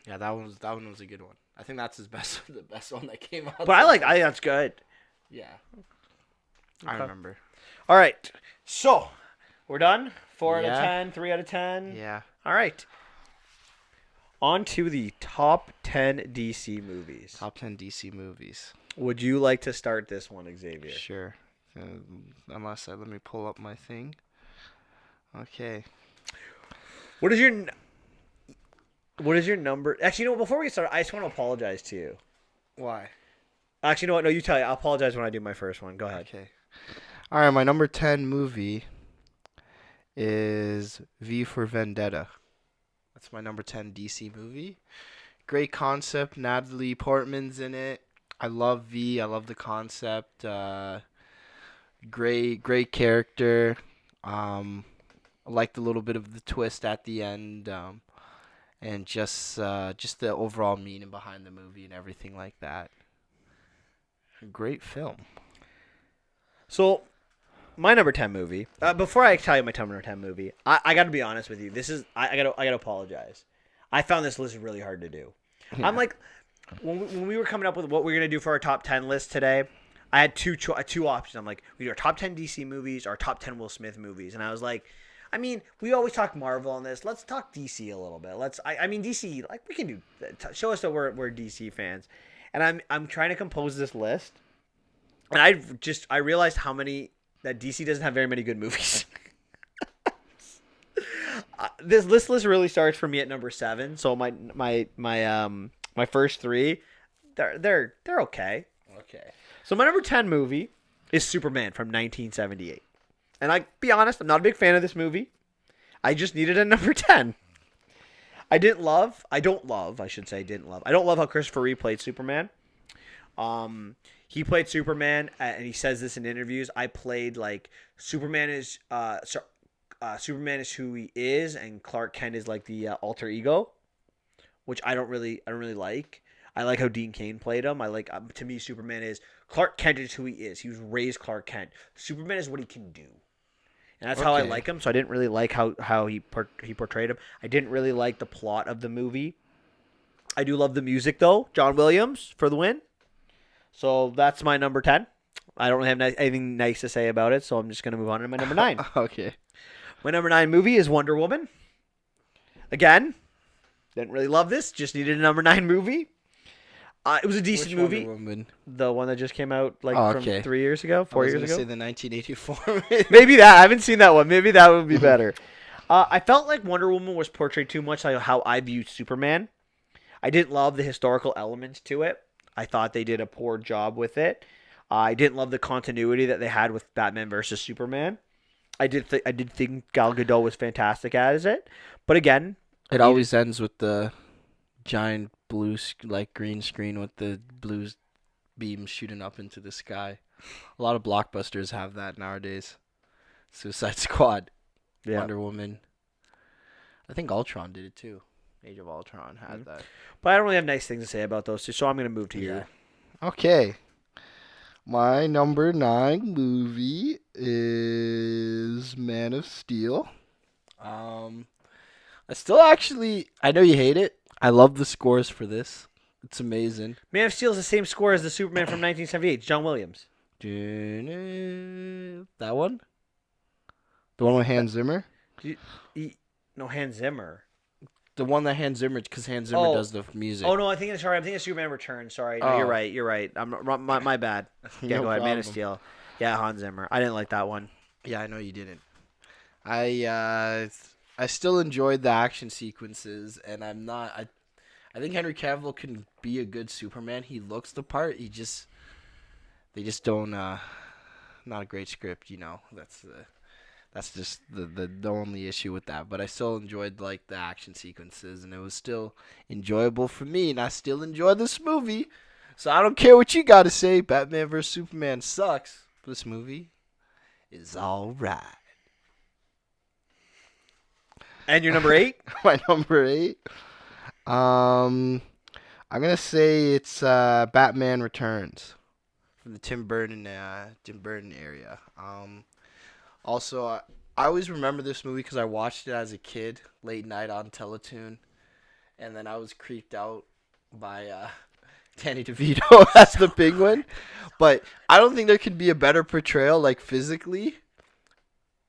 Yeah, that one was a good one. I think that's the best one that came out. But I think that's good. Yeah, okay. I remember. All right, so we're done. 4 out of 10, 3 out of 10. Yeah. All right. On to the top 10 DC movies. Top 10 DC movies. Would you like to start this one, Xavier? Sure. Let me pull up my thing. Okay. What is your number? Actually, you know, before we start, I just want to apologize to you. Why? Actually, you know what? No, you tell you. I'll apologize when I do my first one. Go ahead. Okay. All right, my number 10 movie is V for Vendetta. That's my number 10 DC movie. Great concept. Natalie Portman's in it. I love V. I love the concept. Great character. I liked a little bit of the twist at the end. And just the overall meaning behind the movie and everything like that. Great film. So, my number 10 movie. Before I tell you my number 10 movie, I got to be honest with you. This is I got to apologize. I found this list really hard to do. I'm like, when we were coming up with what we're gonna do for our top 10 list today, I had two options. I'm like, we do our top 10 DC movies or our top 10 Will Smith movies, and I was like, I mean, we always talk Marvel on this. Let's talk DC a little bit. I mean DC, like we can do. Show us that we're DC fans, and I'm trying to compose this list, and I realized how many that DC doesn't have very many good movies. This list really starts for me at number 7. So my first 3, they're okay. Okay. So my number 10 movie is Superman from 1978. And I be honest, I'm not a big fan of this movie. I just needed a number 10. I don't love how Christopher Reeve played Superman. He played Superman, and he says this in interviews. I played like Superman is Superman is who he is, and Clark Kent is like the alter ego, which I don't really like. I like how Dean Cain played him. I like to me Superman is Clark Kent is who he is. He was raised Clark Kent. Superman is what he can do, and that's how I like him. So I didn't really like how he portrayed him. I didn't really like the plot of the movie. I do love the music though. John Williams for the win. So that's my number 10. I don't really have anything nice to say about it, so I'm just gonna move on to my number 9. Okay. My number 9 movie is Wonder Woman. Again, didn't really love this. Just needed a number 9 movie. It was a decent movie. Wonder Woman? The one that just came out from 3 years ago, 4 years ago. Say the 1984. Maybe that. I haven't seen that one. Maybe that would be better. I felt like Wonder Woman was portrayed too much like how I viewed Superman. I didn't love the historical elements to it. I thought they did a poor job with it. I didn't love the continuity that they had with Batman versus Superman. I did think Gal Gadot was fantastic as it, but again, it always ends with the giant blue green screen with the blue beams shooting up into the sky. A lot of blockbusters have that nowadays. Suicide Squad, Wonder Woman. I think Ultron did it too. Age of Ultron had that. But I don't really have nice things to say about those two, so I'm going to move to you. Okay. My number 9 movie is Man of Steel. I know you hate it. I love the scores for this. It's amazing. Man of Steel is the same score as the Superman from 1978, John Williams. That one? The one with Hans Zimmer? No, Hans Zimmer. The one that Hans Zimmer, because Hans Zimmer does the music. Oh no, I'm thinking Superman Returns. Sorry, no, you're right. My bad. Yeah, No go ahead. problem. Man of Steel. Yeah, Hans Zimmer. I didn't like that one. Yeah, I know you didn't. I still enjoyed the action sequences, and I'm not. I think Henry Cavill can be a good Superman. He looks the part. They just don't. Not a great script, That's just the only issue with that. But I still enjoyed like the action sequences, and it was still enjoyable for me. And I still enjoy this movie, so I don't care what you got to say. Batman vs Superman sucks. This movie is all right. And your number 8? My number 8. I'm gonna say it's Batman Returns from the Tim Burton area. Also, I always remember this movie because I watched it as a kid, late night on Teletoon, and then I was creeped out by Danny DeVito as the Penguin. But I don't think there could be a better portrayal, like physically,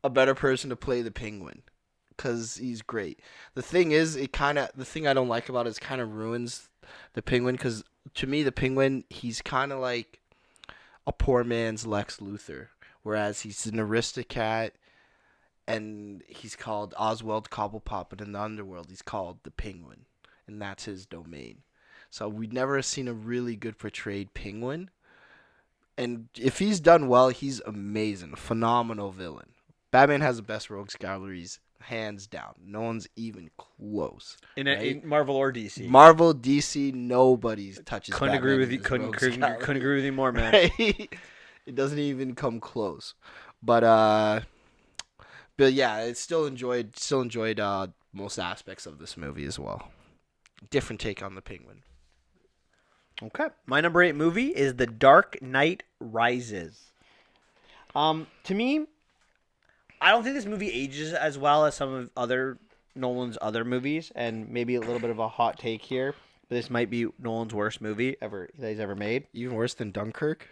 a better person to play the Penguin, because he's great. The thing is, the thing I don't like about it is kind of ruins the Penguin, because to me, the Penguin, he's kind of like a poor man's Lex Luthor. Whereas he's an aristocrat, and he's called Oswald Cobblepot, but in the underworld he's called the Penguin, and that's his domain. So we've never seen a really good portrayed Penguin, and if he's done well, he's amazing, phenomenal villain. Batman has the best rogues galleries hands down. No one's even close. In Marvel or DC. Marvel, DC, nobody touches. Couldn't Batman agree with you. in his Couldn't rogues agree with you more, man. Right? It doesn't even come close. But yeah, I still enjoyed most aspects of this movie as well. Different take on the Penguin. Okay. My number 8 movie is The Dark Knight Rises. To me, I don't think this movie ages as well as some of Nolan's other movies, and maybe a little bit of a hot take here, but this might be Nolan's worst movie that he's ever made. Even worse than Dunkirk?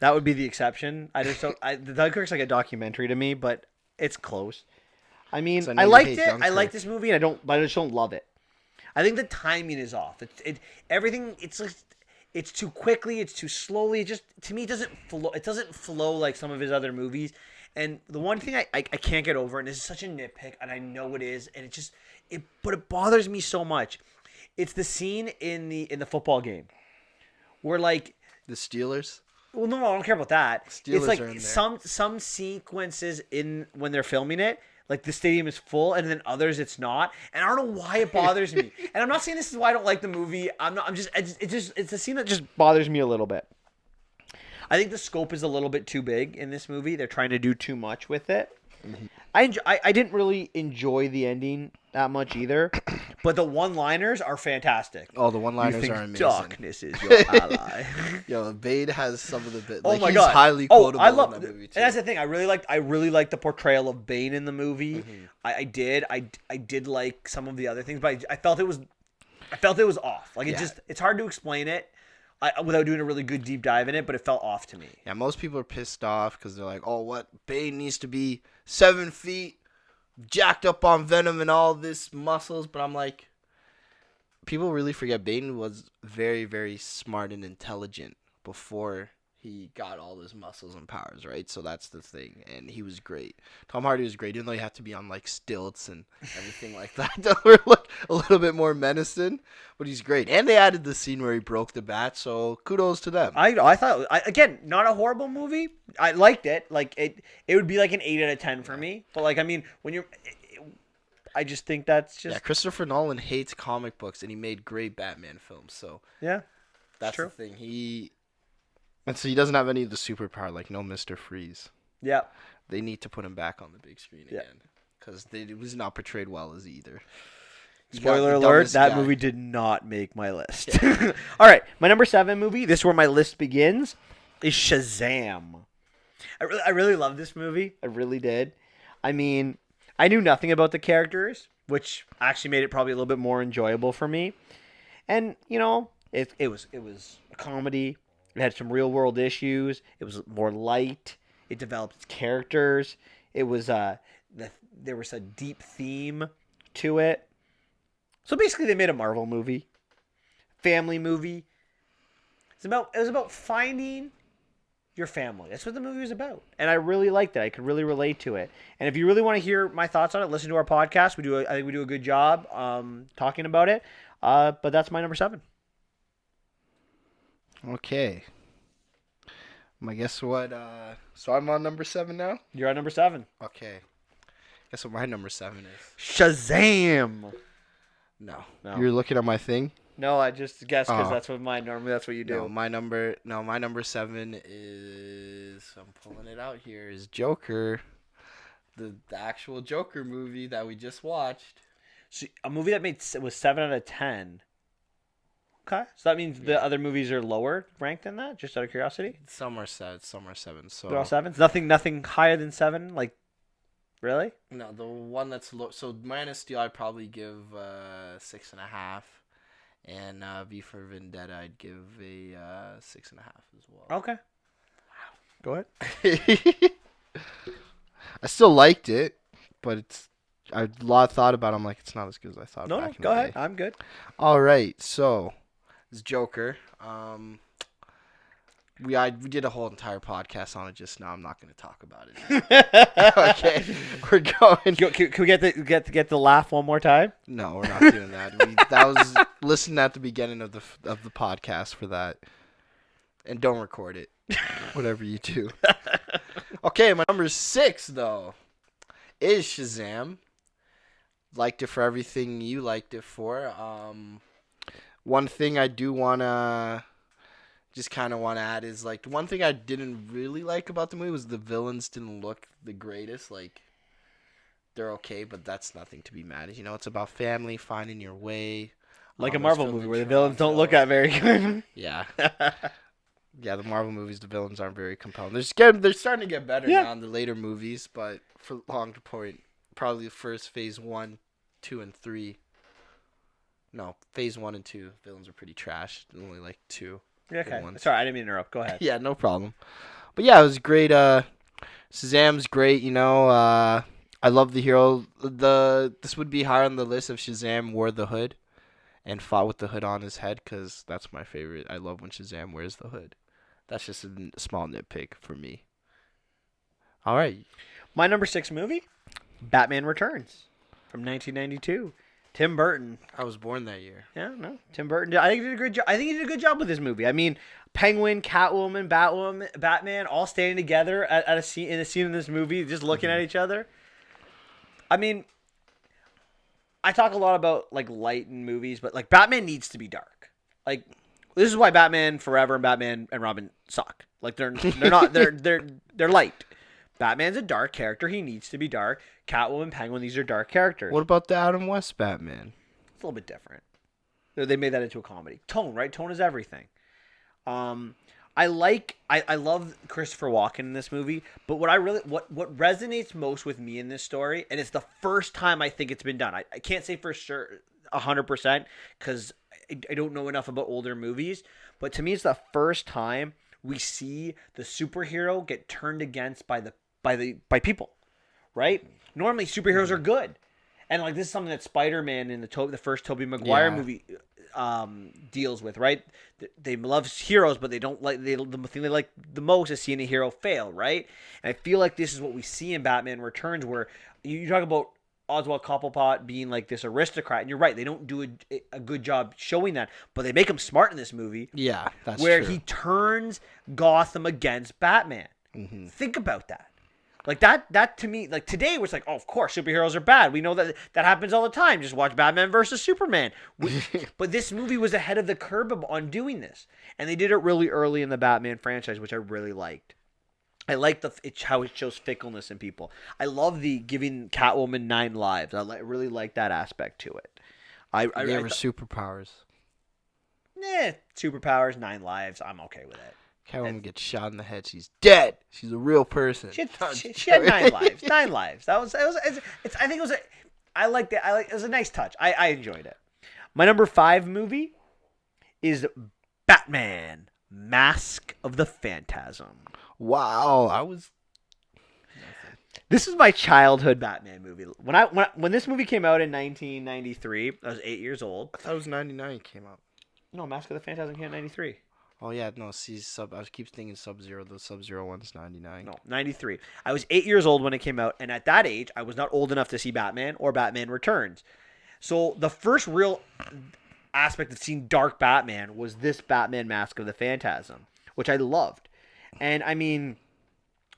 That would be the exception. I just don't. The Dunkirk's like a documentary to me, but it's close. I mean, I liked it. Dunkirk. I like this movie, and I just don't love it. I think the timing is off. Everything. It's like it's too quickly. It's too slowly. It just to me it doesn't flow. It doesn't flow like some of his other movies. And the one thing I can't get over, and this is such a nitpick, and I know it is, and but it bothers me so much. It's the scene in the football game where like the Steelers. Well, no, I don't care about that. Steelers it's like are in there. some sequences when they're filming it, like the stadium is full, and then others it's not. And I don't know why it bothers me. And I'm not saying this is why I don't like the movie. It's a scene that just bothers me a little bit. I think the scope is a little bit too big in this movie. They're trying to do too much with it. Mm-hmm. I didn't really enjoy the ending that much either, but the one-liners are fantastic. Oh, the one-liners are amazing. Darkness is your ally. Yo, Bane has some of the bits. Oh my he's god, highly quotable I love in that movie too. And that's the thing. I really liked the portrayal of Bane in the movie. Mm-hmm. I did like some of the other things, but I felt it was off. Like it's hard to explain it. Without doing a really good deep dive in it, but it felt off to me. Yeah, most people are pissed off because they're like, oh, what? Bane needs to be 7 feet, jacked up on venom and all this muscles. But I'm like, people really forget Bane was very, very smart and intelligent before he got all his muscles and powers, right? So that's the thing. And he was great. Tom Hardy was great, even though he had to be on like stilts and everything like that. To look a little bit more menacing, but he's great. And they added the scene where he broke the bat, so kudos to them. I thought, again, not a horrible movie. I liked it. Like it would be like an 8 out of 10 for me. But like, I mean, I just think that's just... Yeah, Christopher Nolan hates comic books, and he made great Batman films, so... Yeah, that's true. The thing. And so he doesn't have any of the superpower, like no Mr. Freeze. Yeah. They need to put him back on the big screen again. Because it was not portrayed well as either. Spoiler alert, that movie did not make my list. All right, my number 7 movie, this is where my list begins, is Shazam. I really love this movie. I really did. I mean, I knew nothing about the characters, which actually made it probably a little bit more enjoyable for me. And, you know, it was a comedy. It had some real world issues. It was more light. It developed its characters. It was there was a deep theme to it. So basically, they made a Marvel movie, family movie. It was about finding your family. That's what the movie was about, and I really liked it. I could really relate to it. And if you really want to hear my thoughts on it, listen to our podcast. I think we do a good job talking about it. But that's my number 7. Okay. Guess what? So I'm on number 7 now? You're on number 7. Okay. Guess what my number 7 is? Shazam! No. You're looking at my thing? No, I just guessed because that's what that's what you do. No, my number 7 is, I'm pulling it out here, is Joker. The actual Joker movie that we just watched. So a movie that was 7 out of 10. Okay, so that means the other movies are lower ranked than that. Just out of curiosity, some are 7. So they're all 7s. Nothing higher than 7. Like, really? No, the one that's low. So Man of Steel, I'd probably give 6.5, and V for Vendetta, I'd give a 6.5 as well. Okay. Wow. Go ahead. I still liked it, but I thought about it. I'm like, it's not as good as I thought. No, go ahead. I'm good. All right, so it's Joker. We did a whole entire podcast on it just now. I'm not going to talk about it. Okay, we're going. Can we get the laugh one more time? No, we're not doing that. That was listen at the beginning of the podcast for that, and don't record it. Whatever you do. Okay, my number 6 though is Shazam. Liked it for everything you liked it for. One thing I do wanna just kind of want to add is like one thing I didn't really like about the movie was the villains didn't look the greatest. Like they're okay, but that's nothing to be mad at. You know, it's about family finding your way. Like a Marvel movie where the villains don't look at very good. Yeah. Yeah, the Marvel movies, the villains aren't very compelling. They're starting to get better now in the later movies, but for long to point, probably the first phase 1, 2, and 3. No, phase 1 and 2 villains are pretty trash. Only like 2. Okay. Sorry, I didn't mean to interrupt. Go ahead. Yeah, no problem. But yeah, it was great. Shazam's great. You know, I love the hero. This would be higher on the list if Shazam wore the hood and fought with the hood on his head, because that's my favorite. I love when Shazam wears the hood. That's just a small nitpick for me. All right. My number 6 movie, Batman Returns from 1992. Tim Burton. I was born that year. Yeah, no. Tim Burton. I think he did a good job. I think he did a good job with this movie. I mean, Penguin, Catwoman, Batman, all standing together at a scene in this movie, just looking at each other. I mean, I talk a lot about like light in movies, but like Batman needs to be dark. Like this is why Batman Forever and Batman and Robin suck. Like they're not they're light. Batman's a dark character. He needs to be dark. Catwoman, Penguin, these are dark characters. What about the Adam West Batman? It's a little bit different. They made that into a comedy. Tone, right? Tone is everything. I love Christopher Walken in this movie, but what resonates most with me in this story, and it's the first time I think it's been done. I can't say for sure 100% because I don't know enough about older movies, but to me it's the first time we see the superhero get turned against by people, right? Normally superheroes are good. And like this is something that Spider-Man in the first Tobey Maguire movie deals with, right? They love heroes, but they don't like the thing they like the most is seeing a hero fail, right? And I feel like this is what we see in Batman Returns, where you talk about Oswald Cobblepot being like this aristocrat, and you're right, they don't do a good job showing that, but they make him smart in this movie. Yeah, that's where true. he turns Gotham against Batman. Mm-hmm. Think about that. Like that to me, like today was like, oh, of course, superheroes are bad. We know that happens all the time. Just watch Batman versus Superman. But this movie was ahead of the curve on doing this. And they did it really early in the Batman franchise, which I really liked. I like how it shows fickleness in people. I love the giving Catwoman 9 lives. I really like that aspect to it. They were superpowers. Superpowers, 9 lives. I'm okay with it. Catwoman gets shot in the head. She's dead. She's a real person. She had 9 lives. 9 lives. I think it was I liked it. It was a nice touch. I enjoyed it. My number 5 movie is Batman: Mask of the Phantasm. Wow, This is my childhood Batman movie. When this movie came out in 1993, I was 8 years old. I thought it was 99 came out. No, Mask of the Phantasm came out in 93. Oh, yeah, no, I keep thinking Sub-Zero. The Sub-Zero one's 99. No, 93. I was 8 years old when it came out, and at that age, I was not old enough to see Batman or Batman Returns. So the first real aspect of seeing dark Batman was this Batman Mask of the Phantasm, which I loved. And, I mean,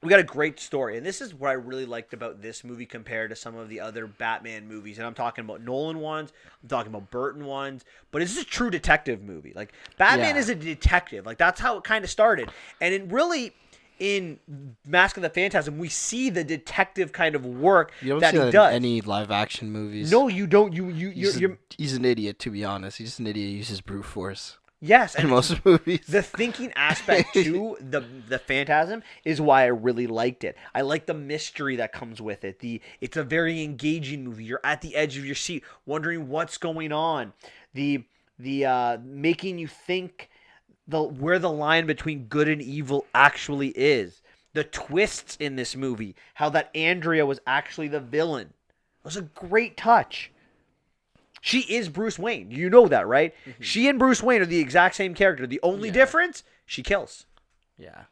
we got a great story. And this is what I really liked about this movie compared to some of the other Batman movies. And I'm talking about Nolan ones. I'm talking about Burton ones. But it's a true detective movie. Like, Batman is a detective. Like, that's how it kind of started. And it really, in Mask of the Phantasm, we see the detective kind of work that he does. Any live-action movies? No, you don't. He's an idiot, to be honest. He's just an idiot. He uses brute force. Yes, in most movies. The thinking aspect to the Phantasm is why I really liked it. I like the mystery that comes with it. It's a very engaging movie. You're at the edge of your seat, wondering what's going on. The making you think where the line between good and evil actually is. The twists in this movie, how that Andrea was actually the villain, it was a great touch. She is Bruce Wayne. You know that, right? Mm-hmm. She and Bruce Wayne are the exact same character. The only difference, she kills. Yeah.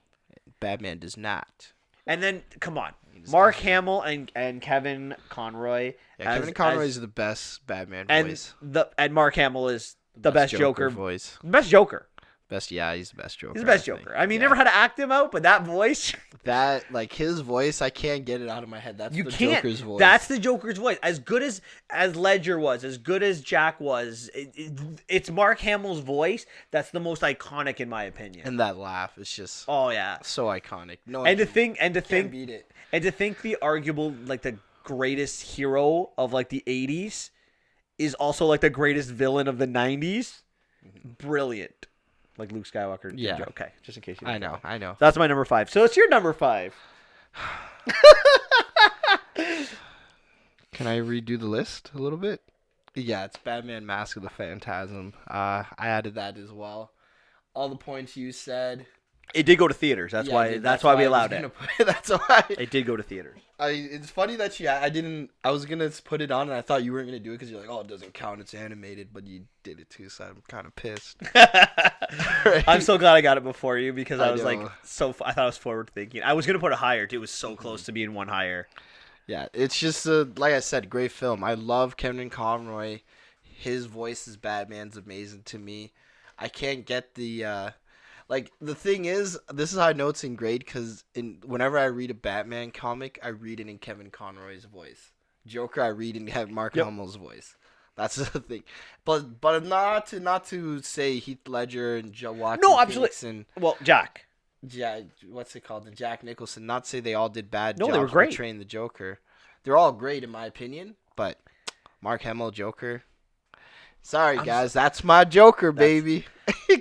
Batman does not. And then, come on. Mark Hamill and Kevin Conroy. Yeah, Kevin Conroy is the best Batman voice. And Mark Hamill is the best Joker voice. Best Joker. He's the best Joker. He's the best I think. Joker. I mean, Yeah. never had to act him out, but that voice. That, like, his voice, I can't get it out of my head. That's You the can't. Joker's voice. That's the Joker's voice. As good as Ledger was, as good as Jack was, it's Mark Hamill's voice that's the most iconic in my opinion. And that laugh is just Oh yeah, so iconic. No, and to can't think beat it. and to think the arguable like the greatest hero of like the 80s is also like the greatest villain of the 90s. Brilliant. Like Luke Skywalker. Yeah. Okay, just in case you I know. That's my number 5. So it's your number 5. Can I redo the list a little bit? Yeah, it's Batman Mask of the Phantasm. I added that as well. All the points you said. It did go to theaters. That's why we allowed it. That's why. It did go to theaters. It's funny that I was gonna put it on, and I thought you weren't gonna do it because you're like, oh, it doesn't count, it's animated, but you did it too, so I'm kind of pissed. Right? I'm so glad I got it before you because I was know. like I thought I was forward thinking. I was gonna put it higher too. It was so close to being one higher. Yeah, it's just like I said, great film. I love Kevin Conroy. His voice as Batman's amazing to me. I can't get the the thing is, this is how I know it's in great because whenever I read a Batman comic, I read it in Kevin Conroy's voice. Joker, I read in Mark Hamill's voice. That's the thing. But not to say Heath Ledger and Joaquin No, Phoenix absolutely. and Well, Jack. what's it called? And Jack Nicholson. Not to say they all did bad No, jobs they were great. portraying the Joker. They're all great in my opinion, but Mark Hamill Joker. Sorry guys, that's my Joker, baby.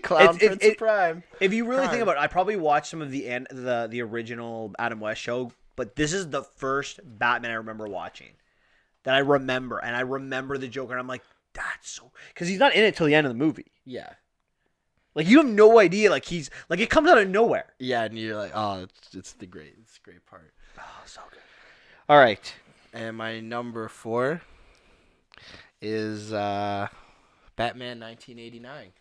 Clown Prince of Prime. If you really think about it, I probably watched some of the original Adam West show, but this is the first Batman I remember watching that I remember, and I remember the Joker, and I'm like, that's so because he's not in it till the end of the movie. Yeah. Like you have no idea, like he's like it comes out of nowhere. Yeah, and you're like, oh, it's a great part. Oh, so good. All right, and my number 4 is Batman 1989.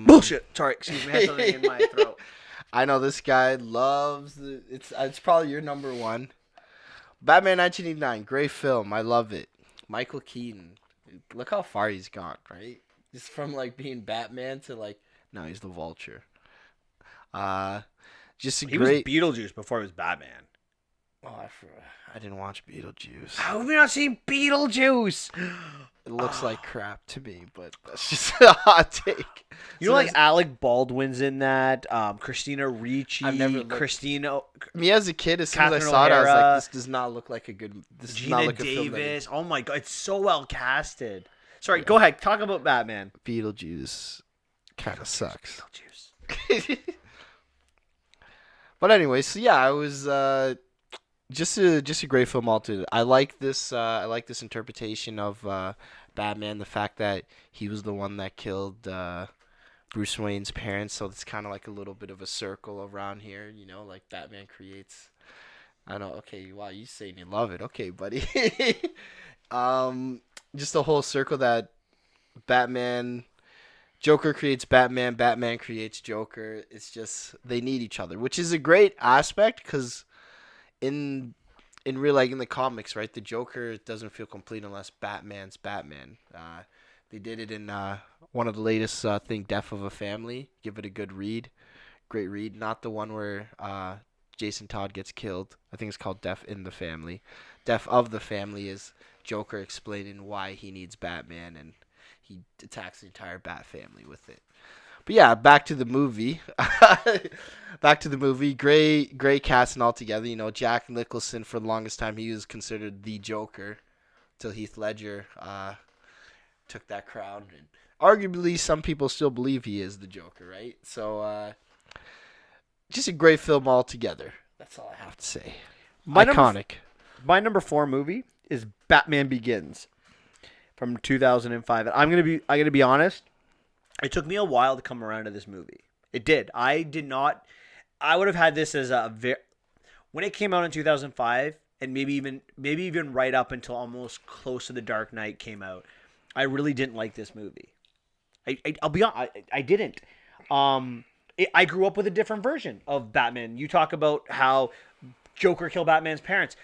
Bullshit. Sorry, excuse me. I had something in my throat. I know this guy loves it's probably your number 1. Batman 1989, great film. I love it. Michael Keaton. Look how far he's gone, right? Just from like being Batman to like now he's the Vulture. Just a He great. was Beetlejuice before he was Batman. Oh, I didn't watch Beetlejuice. How have you not seen Beetlejuice? It looks like crap to me, but that's just a hot take. You know, like Alec Baldwin's in that. Christina Ricci. I've never looked. Christina. Me as a kid, as soon as I Catherine saw it, I was like, O'Hara, "This does not look like a good. This does Gina not look a film." Davis. Oh my god, it's so well casted. Sorry, go ahead. Talk about Batman. Beetlejuice kind of sucks. Beetlejuice. But anyway, so yeah, I was just a great film altogether. I like this interpretation of Batman, the fact that he was the one that killed Bruce Wayne's parents, so it's kind of like a little bit of a circle around here, you know, like Batman creates. I know. Okay, wow, you saying you love it? Okay, buddy. Just the whole circle that Joker creates Batman, Batman creates Joker. It's just they need each other, which is a great aspect because in real, like in the comics, right, the Joker doesn't feel complete unless Batman's Batman. They did it in one of the latest thing, Death of a Family. Give it a good read, great read. Not the one where Jason Todd gets killed. I think it's called Death in the Family. Death of the Family is Joker explaining why he needs Batman, and he attacks the entire Bat family with it. But yeah, back to the movie. Great casting altogether. You know, Jack Nicholson, for the longest time, he was considered the Joker till Heath Ledger took that crown. And arguably, some people still believe he is the Joker, right? So, just a great film altogether. That's all I have to say. Iconic. My number 4 movie is Batman Begins from 2005. And I'm gonna be honest. It took me a while to come around to this movie. It did. I would have had this as when it came out in 2005, and maybe even right up until almost close to The Dark Knight came out. I really didn't like this movie. I'll be honest. I didn't. I grew up with a different version of Batman. You talk about how Joker killed Batman's parents.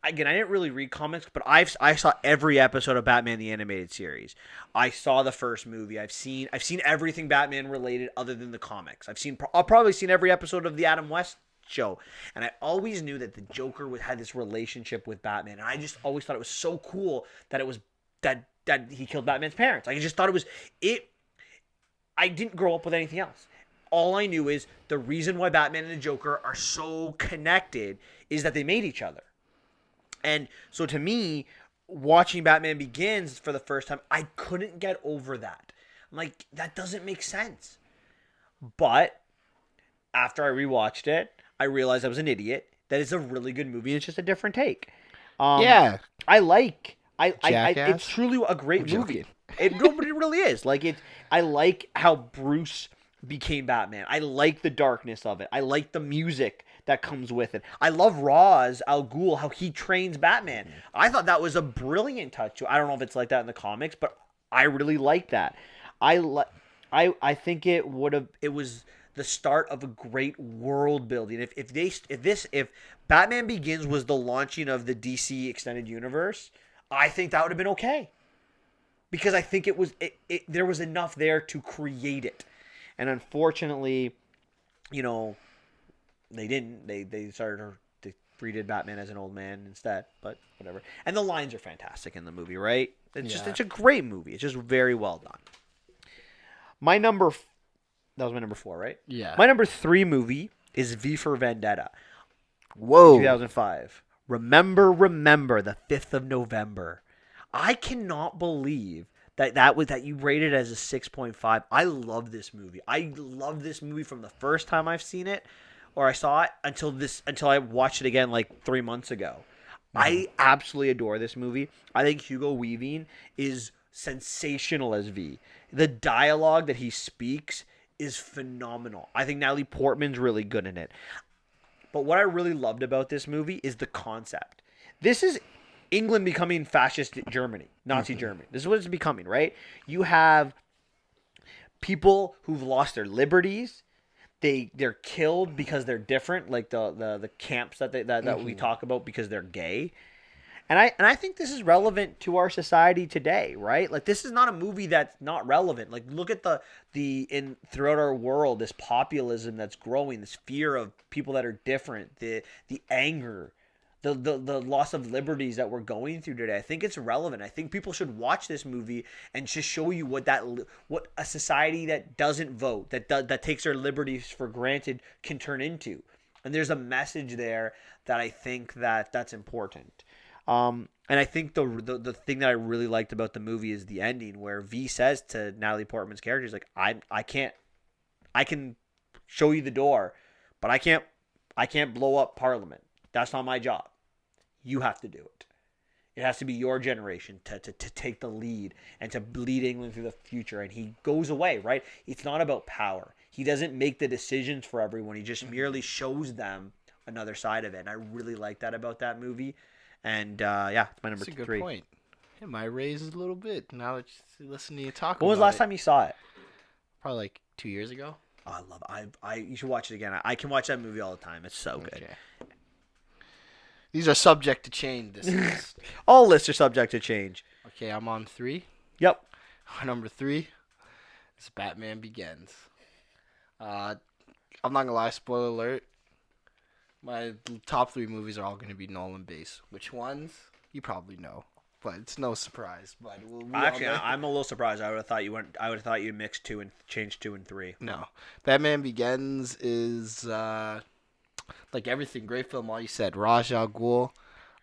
again, I didn't really read comics, but I saw every episode of Batman the Animated Series. I saw the first movie. I've seen everything Batman related other than the comics. I've probably seen every episode of the Adam West show, and I always knew that the Joker had this relationship with Batman, and I just always thought it was so cool that it was that he killed Batman's parents. I just thought it was it. I didn't grow up with anything else. All I knew is the reason why Batman and the Joker are so connected is that they made each other. And so to me, watching Batman Begins for the first time, I couldn't get over that. I'm like, that doesn't make sense. But after I rewatched it, I realized I was an idiot. That it's a really good movie. It's just a different take. Yeah. It's truly a great movie. No, but it really is. I like how Bruce became Batman. I like the darkness of it. I like the music that comes with it. I love Ra's al Ghul, how he trains Batman. I thought that was a brilliant touch. I don't know if it's like that in the comics, but I really like that. I think it was the start of a great world building. If Batman Begins was the launching of the DC extended universe, I think that would have been okay. Because I think there was enough there to create it. And unfortunately, they didn't. They redid Batman as an old man instead, but whatever. And the lines are fantastic in the movie, right? It's a great movie. It's just very well done. That was my number 4, right? Yeah. My number 3 movie is V for Vendetta. Whoa. 2005. Remember the 5th of November. I cannot believe that you rated it as a 6.5. I love this movie. I love this movie from the first time I've seen it, or I saw it until I watched it again like 3 months ago. I absolutely adore this movie. I think Hugo Weaving is sensational as V. The dialogue that he speaks is phenomenal. I think Natalie Portman's really good in it. But what I really loved about this movie is the concept. This is England becoming fascist Germany, Nazi Germany. This is what it's becoming, right? You have people who've lost their liberties. They're killed because they're different, like the camps that we talk about because they're gay. And I think this is relevant to our society today, right? Like, this is not a movie that's not relevant. Like, look at throughout our world, this populism that's growing, this fear of people that are different, the anger, the loss of liberties that we're going through today. I think it's relevant. I think people should watch this movie and just show you what a society that doesn't vote, that takes their liberties for granted, can turn into. And there's a message there that I think that's important. And I think the thing that I really liked about the movie is the ending, where V says to Natalie Portman's character, he's like, I can show you the door, but I can't blow up Parliament. That's not my job. You have to do it. It has to be your generation to take the lead and to lead England through the future. And he goes away, right? It's not about power. He doesn't make the decisions for everyone. He just merely shows them another side of it. And I really like that about that movie. And it's my number 3. That's a good point. It might raise a little bit now that you listen to you talk. When was the last time you saw it? Probably like 2 years ago. Oh, I love it. You should watch it again. I can watch that movie all the time. It's so good. Okay. These are subject to change. This list. All lists are subject to change. Okay, I'm on 3. Yep. Number 3 is Batman Begins. I'm not gonna lie. Spoiler alert. My top 3 movies are all going to be Nolan-based. Which ones? You probably know, but it's no surprise. But actually, I'm a little surprised. I would have thought you mixed 2 and changed 2 and 3. No, Batman Begins is like everything. Great film. All you said. Ra's al Ghul,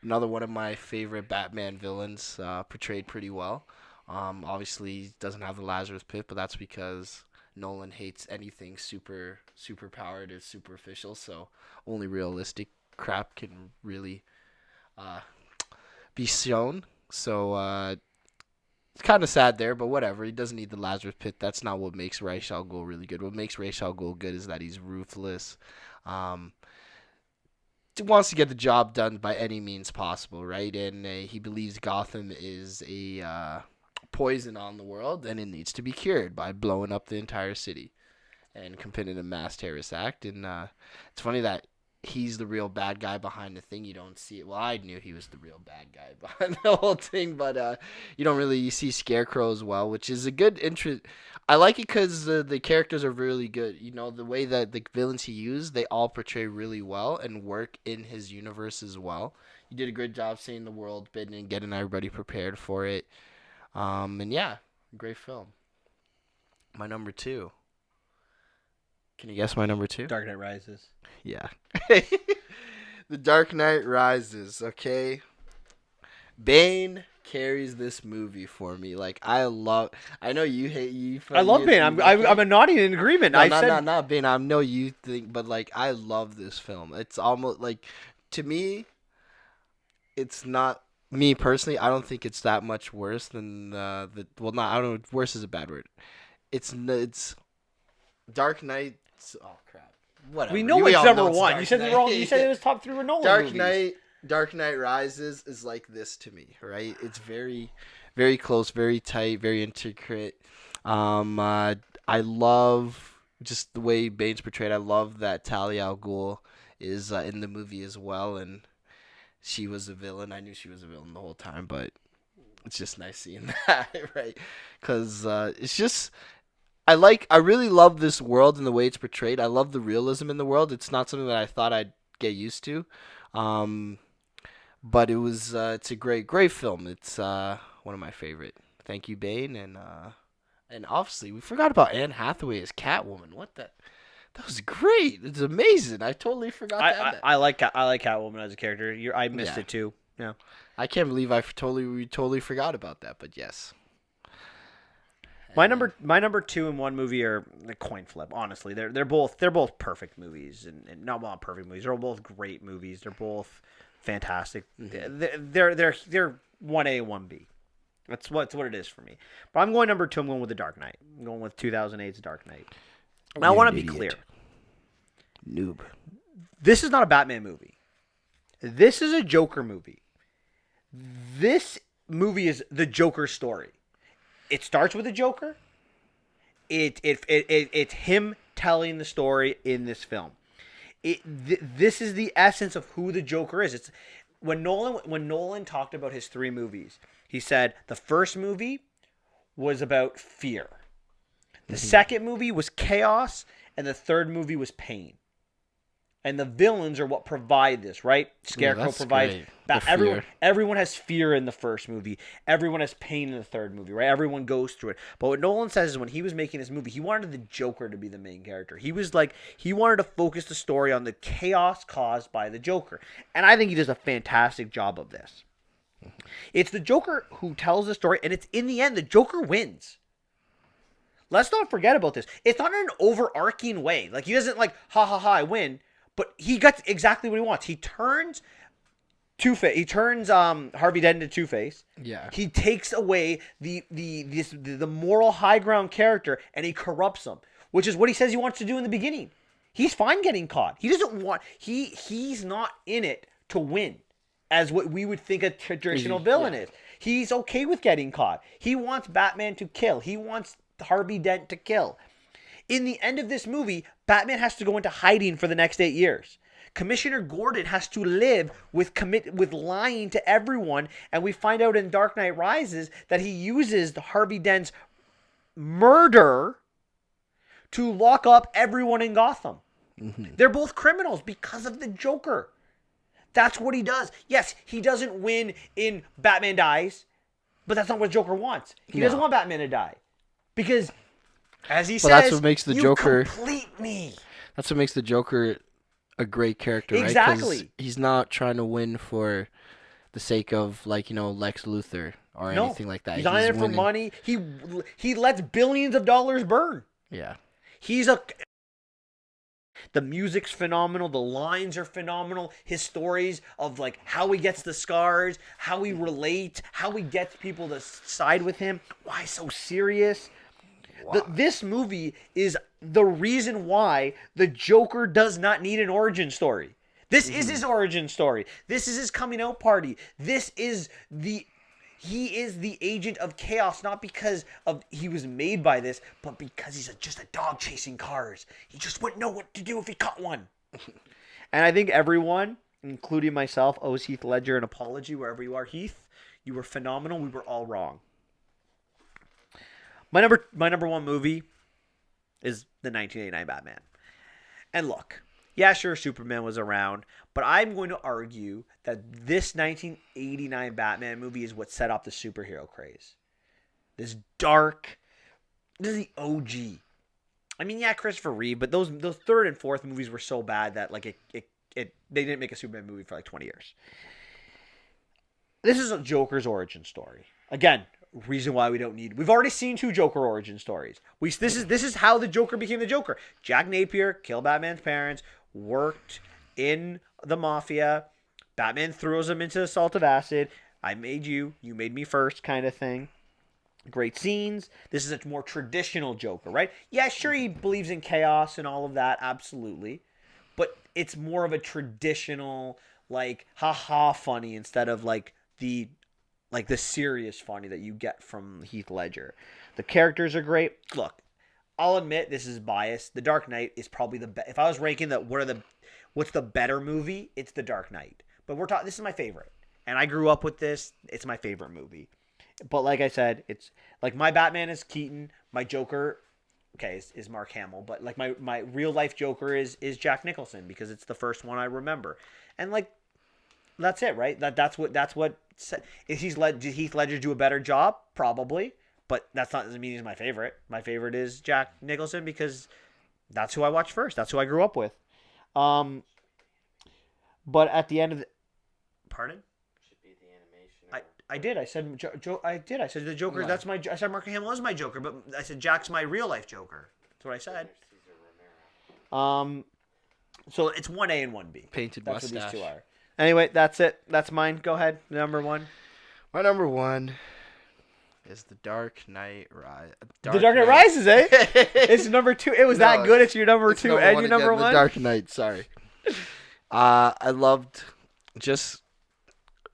another one of my favorite Batman villains, portrayed pretty well. Obviously, he doesn't have the Lazarus Pit, but that's because Nolan hates anything super powered or superficial, so only realistic crap can really be shown. So it's kind of sad there, but whatever. He doesn't need the Lazarus Pit. That's not what makes Ra's al Ghul really good. What makes Ra's al Ghul good is that he's ruthless. Wants to get the job done by any means possible, right? And he believes Gotham is a poison on the world, and it needs to be cured by blowing up the entire city and committing a mass terrorist act. And it's funny that he's the real bad guy behind the thing. You don't see it. Well, I knew he was the real bad guy behind the whole thing, but you don't really, you see Scarecrow as well, which is a good interest. I like it because the characters are really good. You know, the way that the villains he used, they all portray really well and work in his universe as well. You did a good job saying the world building and getting everybody prepared for it. And yeah, great film. My number two. Can you guess my number two? Dark Knight Rises. Yeah. The Dark Knight Rises, okay? Bane carries this movie for me. Like, I know you hate you. I love Bane. I'm a nodding in agreement. No, not Bane. I know you think, but like, I love this film. It's almost like, to me, it's not, me personally, I don't think it's that much worse than I don't know, worse is a bad word. It's Dark Knight. Oh crap! Whatever. We know it's number one. You said it wrong. You said it was top 3 with Nolan movies. Dark Knight Rises is like this to me, right? It's very, very close, very tight, very intricate. I love just the way Bane's portrayed. I love that Talia al Ghul is in the movie as well, and she was a villain. I knew she was a villain the whole time, but it's just nice seeing that, right? Because it's just. I really love this world and the way it's portrayed. I love the realism in the world. It's not something that I thought I'd get used to. But it's a great film. It's one of my favorite. Thank you, Bane. And obviously we forgot about Anne Hathaway as Catwoman. That was great. It's amazing. I totally forgot that. I like Catwoman as a character. I missed it too. Yeah. I can't believe we totally forgot about that, but yes. My number 2 and 1 movie are a coin flip. Honestly, they're both perfect movies, and not well perfect movies. They're both great movies. They're both fantastic. Mm-hmm. They're 1A, 1B. That's what it is for me. But I'm going number 2. I'm going with The Dark Knight. I'm going with 2008's Dark Knight. Now I want to be clear. Noob. This is not a Batman movie. This is a Joker movie. This movie is the Joker story. It starts with the Joker. It's him telling the story in this film. This is the essence of who the Joker is. It's when Nolan talked about his 3 movies, he said the first movie was about fear. The second movie was chaos, and the third movie was pain. And the villains are what provide this, right? Scarecrow provides. Everyone has fear in the first movie. Everyone has pain in the third movie, right? Everyone goes through it. But what Nolan says is when he was making this movie, he wanted the Joker to be the main character. He wanted to focus the story on the chaos caused by the Joker. And I think he does a fantastic job of this. It's the Joker who tells the story, and it's in the end, the Joker wins. Let's not forget about this. It's not in an overarching way. Like, he doesn't ha ha ha, I win. But he got exactly what he wants. He turns Two-Face. He turns Harvey Dent into Two-Face. Yeah. He takes away the moral high ground character and he corrupts him, which is what he says he wants to do in the beginning. He's fine getting caught. He doesn't want. He's not in it to win, as what we would think a traditional villain is. He's okay with getting caught. He wants Batman to kill. He wants Harvey Dent to kill. In the end of this movie, Batman has to go into hiding for the next 8 years. Commissioner Gordon has to live with lying to everyone, and we find out in Dark Knight Rises that he uses Harvey Dent's murder to lock up everyone in Gotham. Mm-hmm. They're both criminals because of the Joker. That's what he does. Yes, he doesn't win in Batman Dies, but that's not what Joker wants. He doesn't want Batman to die because... As he says, that's what makes the Joker complete me. That's what makes the Joker a great character, right? Exactly. He's not trying to win for the sake of Lex Luthor or anything like that. He's not in it for money. He lets billions of dollars burn. Yeah. The music's phenomenal. The lines are phenomenal. His stories of how he gets the scars, how he relates, how he gets people to side with him. Why so serious? Wow. This movie is the reason why the Joker does not need an origin story. This is his origin story. This is his coming out party. He is the agent of chaos, not because he was made by this, but because he's just a dog chasing cars. He just wouldn't know what to do if he caught one. And I think everyone, including myself, owes Heath Ledger an apology wherever you are. Heath, you were phenomenal. We were all wrong. My number one movie is the 1989 Batman. And look, yeah, sure, Superman was around, but I'm going to argue that this 1989 Batman movie is what set off the superhero craze. This dark, this is the OG. I mean, yeah, Christopher Reeve, but those third and fourth movies were so bad that like they didn't make a Superman movie for like 20 years. This is a Joker's origin story. Again, reason why we've already seen two Joker origin stories. This is how the Joker became the Joker. Jack Napier killed Batman's parents, worked in the mafia. Batman throws him into the salt of acid. I made you, you made me first kind of thing. Great scenes. This is a more traditional Joker, right? Yeah, sure, he believes in chaos and all of that, absolutely. But it's more of a traditional, like, haha funny instead of like the serious funny that you get from Heath Ledger. The characters are great. Look, I'll admit this is biased. The Dark Knight is probably the best. If I was ranking what's the better movie, it's The Dark Knight. But this is my favorite. And I grew up with this. It's my favorite movie. But like I said, it's like my Batman is Keaton, my Joker, okay, is Mark Hamill, but like my real life Joker is Jack Nicholson because it's the first one I remember. And like that's it, right? That's what did Heath Ledger do a better job? Probably, but doesn't mean he's my favorite. My favorite is Jack Nicholson because that's who I watched first. That's who I grew up with. But at the end of the pardon? I did. I said I did. I said the Joker. No. That's my. I said Mark Hamill is my Joker, but I said Jack's my real life Joker. That's what I said. So it's 1A and 1B. Painted that's mustache. What these two are. Anyway, that's it. That's mine. Go ahead. Number one. My number one is The Dark Knight Rises. The Dark Knight Rises, eh? It's number two. It was that good. It's your number two and your number one. The Dark Knight. Sorry. I loved just.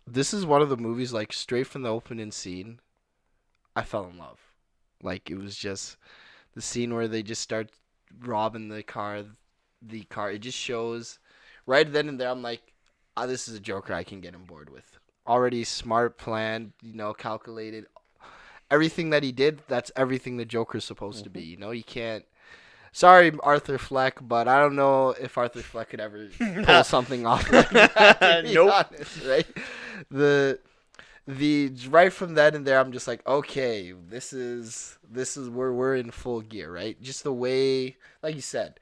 This is one of the movies, like, straight from the opening scene, I fell in love. Like, it was just the scene where they just start robbing the car. It just shows, right then and there, I'm like, this is a Joker I can get on board with. Already smart, planned, calculated. Everything that he did, that's everything the Joker's supposed to be. You can't. Sorry, Arthur Fleck, but I don't know if Arthur Fleck could ever pull something off like that. Nope. Honest, right? The right from then and there, I'm just like, okay, this is where we're in full gear, right? Just the way, like you said,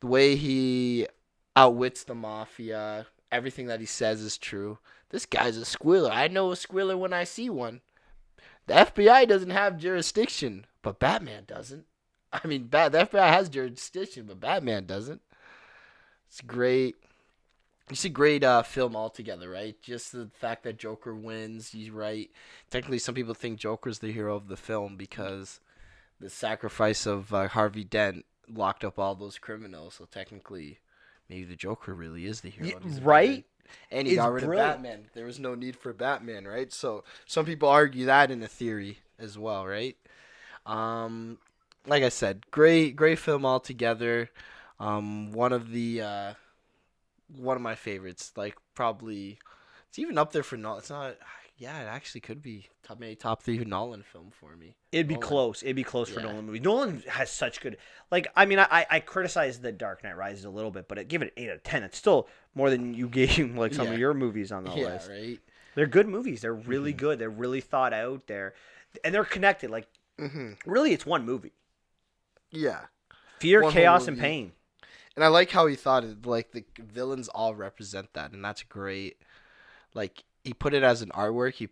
the way he outwits the mafia, everything that he says is true. This guy's a squealer. I know a squealer when I see one. The FBI doesn't have jurisdiction, but Batman doesn't. I mean, the FBI has jurisdiction, but Batman doesn't. It's great. It's a great film altogether, right? Just the fact that Joker wins, he's right. Technically, some people think Joker's the hero of the film because the sacrifice of Harvey Dent locked up all those criminals. So technically, maybe the Joker really is the hero. Right? And he got rid of Batman. There was no need for Batman, right? So some people argue that in a theory as well, right? Like I said, great film altogether. One of my favorites. Like probably, it's even up there for Nolan. It's not. Yeah, it actually could be top 3 Nolan film for me. It'd be close. It'd be close for Nolan movies. Nolan has such good. Like I mean, I criticize The Dark Knight Rises a little bit, but I give it an 8 out of 10. It's still more than you gave like some of your movies on the list. Yeah, right. They're good movies. They're really good. They're really thought out. They're connected. Like really, it's one movie. Yeah. Fear, chaos, and pain. And I like how he thought it, like the villains all represent that, and that's great. Like he put it as an artwork. He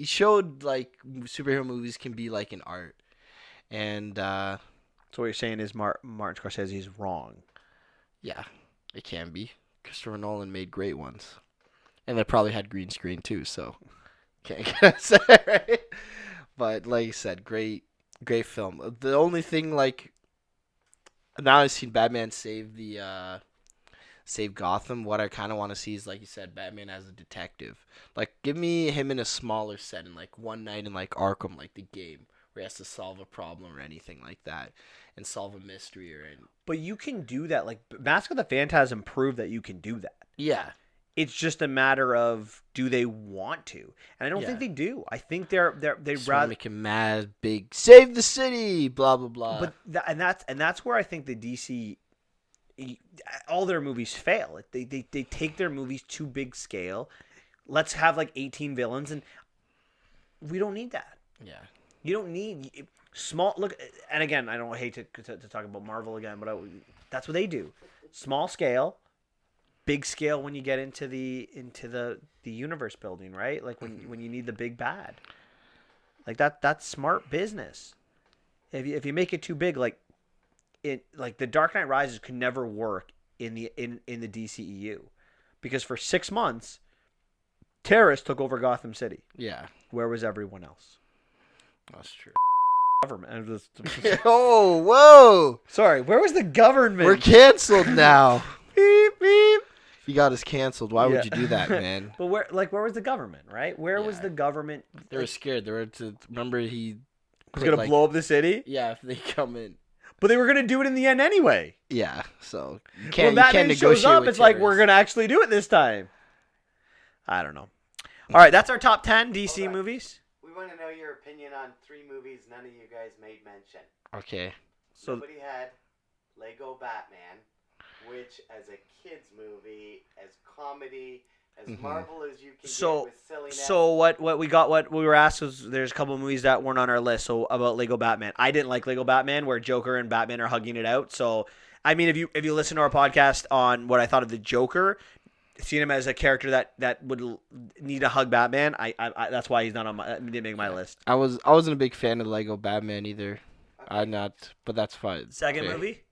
showed like superhero movies can be like an art. And so what you're saying is Martin Scorsese's wrong. Yeah, it can be. Christopher Nolan made great ones. And they probably had green screen too, so can't say, right? But like I said, great film. The only thing, like, now I've seen Batman save Gotham. What I kind of want to see is, like you said, Batman as a detective. Like, give me him in a smaller setting, like one night in like Arkham, like the game, where he has to solve a problem or anything like that, and solve a mystery or anything. But you can do that. Like Mask of the Phantasm proved that you can do that. Yeah. It's just a matter of do they want to, and I don't think they do. I think they rather make him mad, big, save the city, blah blah blah. But that's where I think the DC, all their movies fail. They take their movies too big scale. Let's have like 18 villains, and we don't need that. Yeah. You don't need small look. And again, I don't hate to talk about Marvel again, but that's what they do. Small scale. Big scale when you get into the universe building, right? Like when you need the big bad, like that's smart business. If you make it too big, like the Dark Knight Rises could never work in the DCEU, because for 6 months, terrorists took over Gotham City. Yeah, where was everyone else? That's true. Government. Oh, whoa! Sorry, where was the government? We're canceled now. Beep beep. You got us canceled. Why would you do that, man? But where was the government, right? Where was the government? They were scared. They were remember he was going to blow up the city? Yeah, if they come in. But they were going to do it in the end anyway. Yeah, so you can't negotiate shows up, it's like, we're going to actually do it this time. I don't know. All right, that's our top 10 DC movies. We want to know your opinion on 3 movies none of you guys made mention. Okay. So nobody had Lego Batman, which as a kids movie, as comedy, as Marvel as you can get with silliness. So what we were asked was there's a couple of movies that weren't on our list. So about Lego Batman, I didn't like Lego Batman, where Joker and Batman are hugging it out. So I mean, if you listen to our podcast on what I thought of the Joker, seeing him as a character that would need to hug Batman, I that's why he's not on my didn't make my list. I wasn't a big fan of Lego Batman either. Okay. But that's fine. Second movie,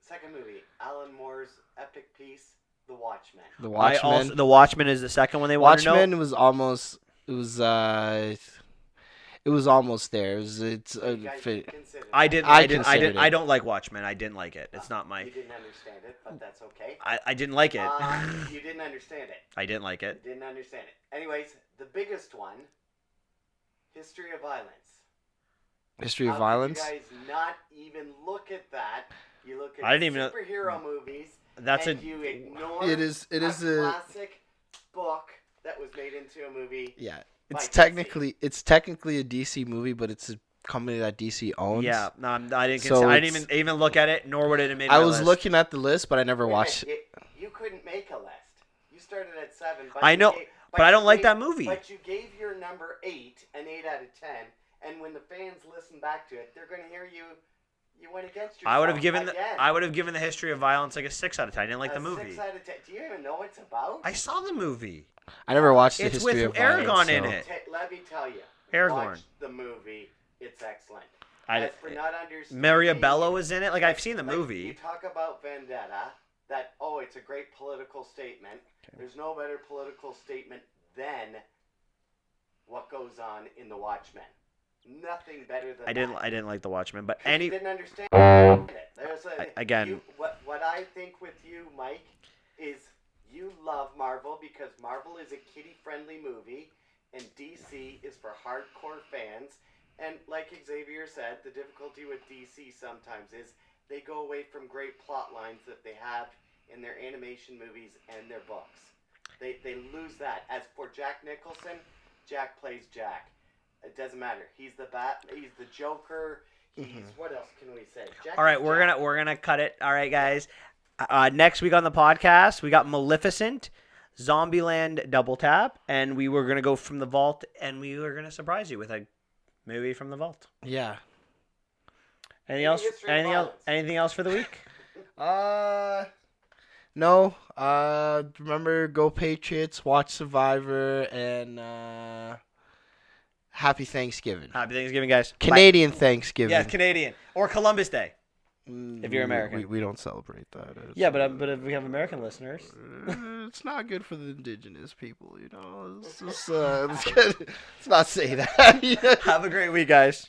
Alan Moore's epic piece, The Watchmen. The Watchmen. The Watchmen is the second one they want to know. Watchmen was almost. It was almost there. I don't like Watchmen. I didn't like it. It's not my. You didn't understand it, but that's okay. I didn't like it. You didn't understand it. I didn't like it. You didn't understand it. Anyways, the biggest one, History of Violence. History of Violence? How could you guys not even look at that? You look at I didn't even superhero movies, that's and you ignore it is a classic book that was made into a movie. Yeah. It's technically a DC movie, but it's a company that DC owns. Yeah, no, I didn't even look at it, nor would it have made my list. I was looking at the list, but I never watched it. You couldn't make a list. You started at 7. But I know, but I don't like that movie. But you gave your number 8 an 8 out of 10, and when the fans listen back to it, they're going to hear you went against yourself. I would have given the History of Violence like a 6 out of 10. I didn't like the movie. 6 out of 10. Do you even know what it's about? I saw the movie. I never watched the It's History with of Violence. Aragorn in it. Let me tell you. Aragorn. Watch the movie. It's excellent. As for not understanding, Maria Bello was in it. Like, I've seen the movie. You talk about Vendetta. It's a great political statement. Okay. There's no better political statement than what goes on in The Watchmen. Nothing better than that. I didn't like The Watchmen, but you didn't understand it. Again. What I think with you, Mike, is you love Marvel because Marvel is a kiddie-friendly movie, and DC is for hardcore fans. And like Xavier said, the difficulty with DC sometimes is they go away from great plot lines that they have in their animation movies and their books. They lose that. As for Jack Nicholson, Jack plays Jack. It doesn't matter. He's the Joker. What else can we say? All right, we're gonna cut it. All right, guys. Next week on the podcast, we got Maleficent, Zombieland Double Tap, and we were gonna go from the vault, and we were gonna surprise you with a movie from the vault. Yeah. Anything else? Anything else for the week? No. Remember, go Patriots, watch Survivor, and Happy Thanksgiving. Happy Thanksgiving, guys. Canadian Bye. Thanksgiving. Yeah, Canadian. Or Columbus Day. If you're American. We don't celebrate that. Yeah, but if we have American listeners. It's not good for the indigenous people, you know. Let's not say that. Have a great week, guys.